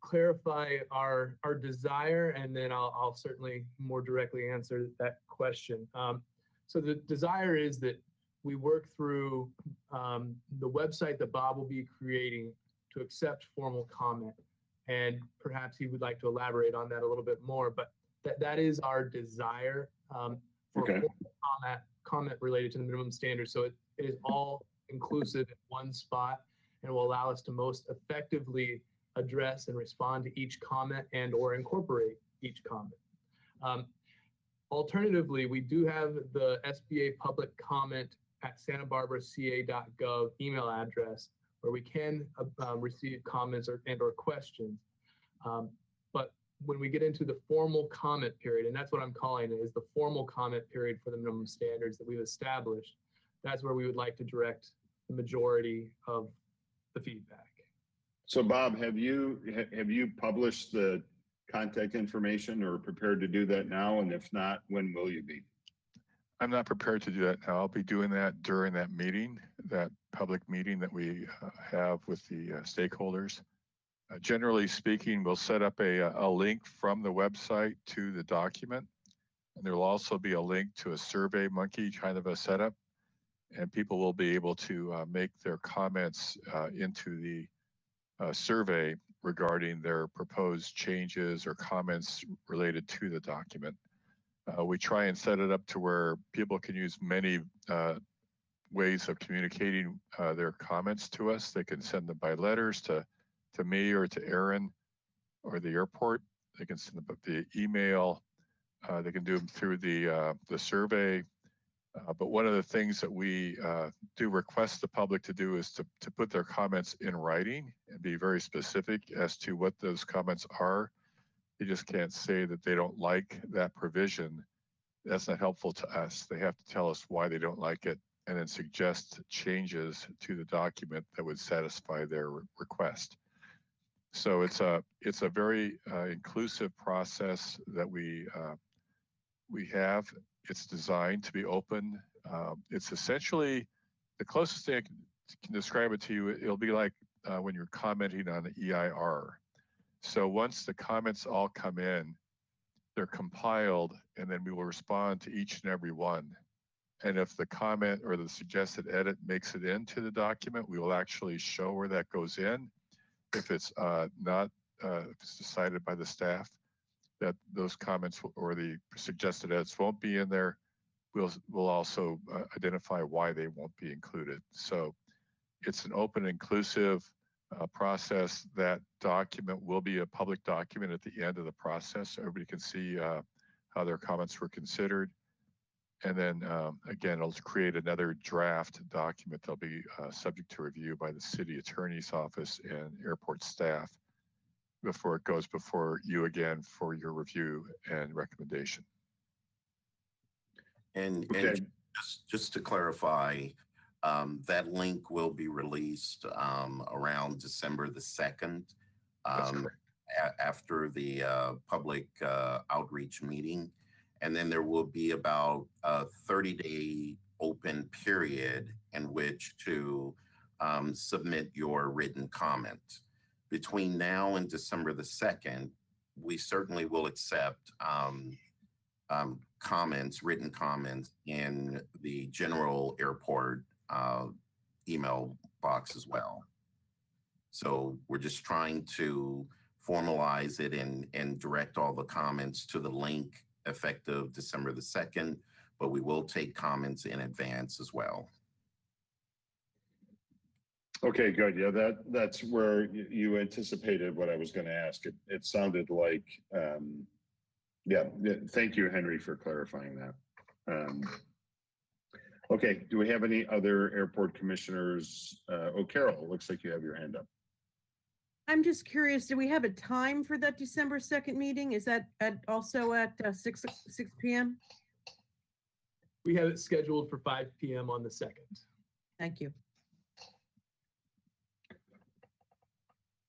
clarify our desire, and then I'll certainly more directly answer that question. So the desire is that we work through the website that Bob will be creating to accept formal comment, and perhaps he would like to elaborate on that a little bit more. But that is our desire for comment related to the minimum standards. So it is all inclusive in one spot, and will allow us to most effectively address and respond to each comment and or incorporate each comment. Alternatively, we do have the SBA public comment at santabarbaraca.gov email address where we can receive comments and or questions. But when we get into the formal comment period, and that's what I'm calling it, is the formal comment period for the minimum standards that we've established, that's where we would like to direct the majority of the feedback. So Bob, have you published the contact information or prepared to do that now? And if not, when will you be? I'm not prepared to do that now. I'll be doing that during that meeting, that public meeting that we have with the stakeholders. Generally speaking, we'll set up a link from the website to the document. And there will also be a link to a Survey Monkey kind of a setup. And people will be able to make their comments into the survey regarding their proposed changes or comments related to the document. We try and set it up to where people can use many ways of communicating their comments to us. They can send them by letters to me or to Aaron or the airport. They can send them the email. They can do them through the survey. But one of the things that we do request the public to do is to put their comments in writing and be very specific as to what those comments are. They just can't say that they don't like that provision. That's not helpful to us. They have to tell us why they don't like it and then suggest changes to the document that would satisfy their request. So it's a very inclusive process that we have. It's designed to be open. It's essentially the closest thing I can describe it to you. It'll be like when you're commenting on the EIR. So once the comments all come in, they're compiled, and then we will respond to each and every one. And if the comment or the suggested edit makes it into the document, we will actually show where that goes in. If it's not, if it's decided by the staff that those comments or the suggested edits won't be in there, we'll also identify why they won't be included. So it's an open, inclusive process. That document will be a public document at the end of the process, so everybody can see how their comments were considered. And then again, it'll create another draft document that'll be subject to review by the city attorney's office and airport staff before it goes before you again for your review and recommendation. And just to clarify, that link will be released around December the 2nd, after the public outreach meeting. And then there will be about a 30-day open period in which to submit your written comment. Between now and December the 2nd, we certainly will accept comments, written comments in the general airport email box as well. So we're just trying to formalize it and direct all the comments to the link effective December the 2nd, but we will take comments in advance as well. Okay, good. Yeah, that's where you anticipated what I was going to ask. It sounded like, yeah, thank you, Henry, for clarifying that. Okay, do we have any other airport commissioners? Oh, Carol, looks like you have your hand up. I'm just curious, do we have a time for that December 2nd meeting? Is that also at 6 p.m.? We have it scheduled for 5 p.m. on the 2nd. Thank you.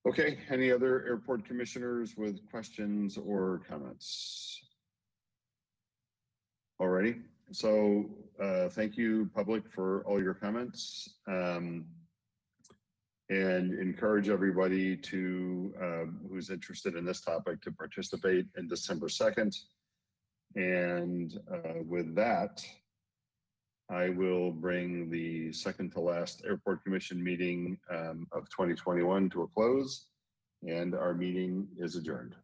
Okay, any other airport commissioners with questions or comments? Alrighty, so thank you, public, for all your comments. And encourage everybody to who's interested in this topic to participate in December 2nd. And with that, I will bring the second to last Airport Commission meeting of 2021 to a close, and our meeting is adjourned.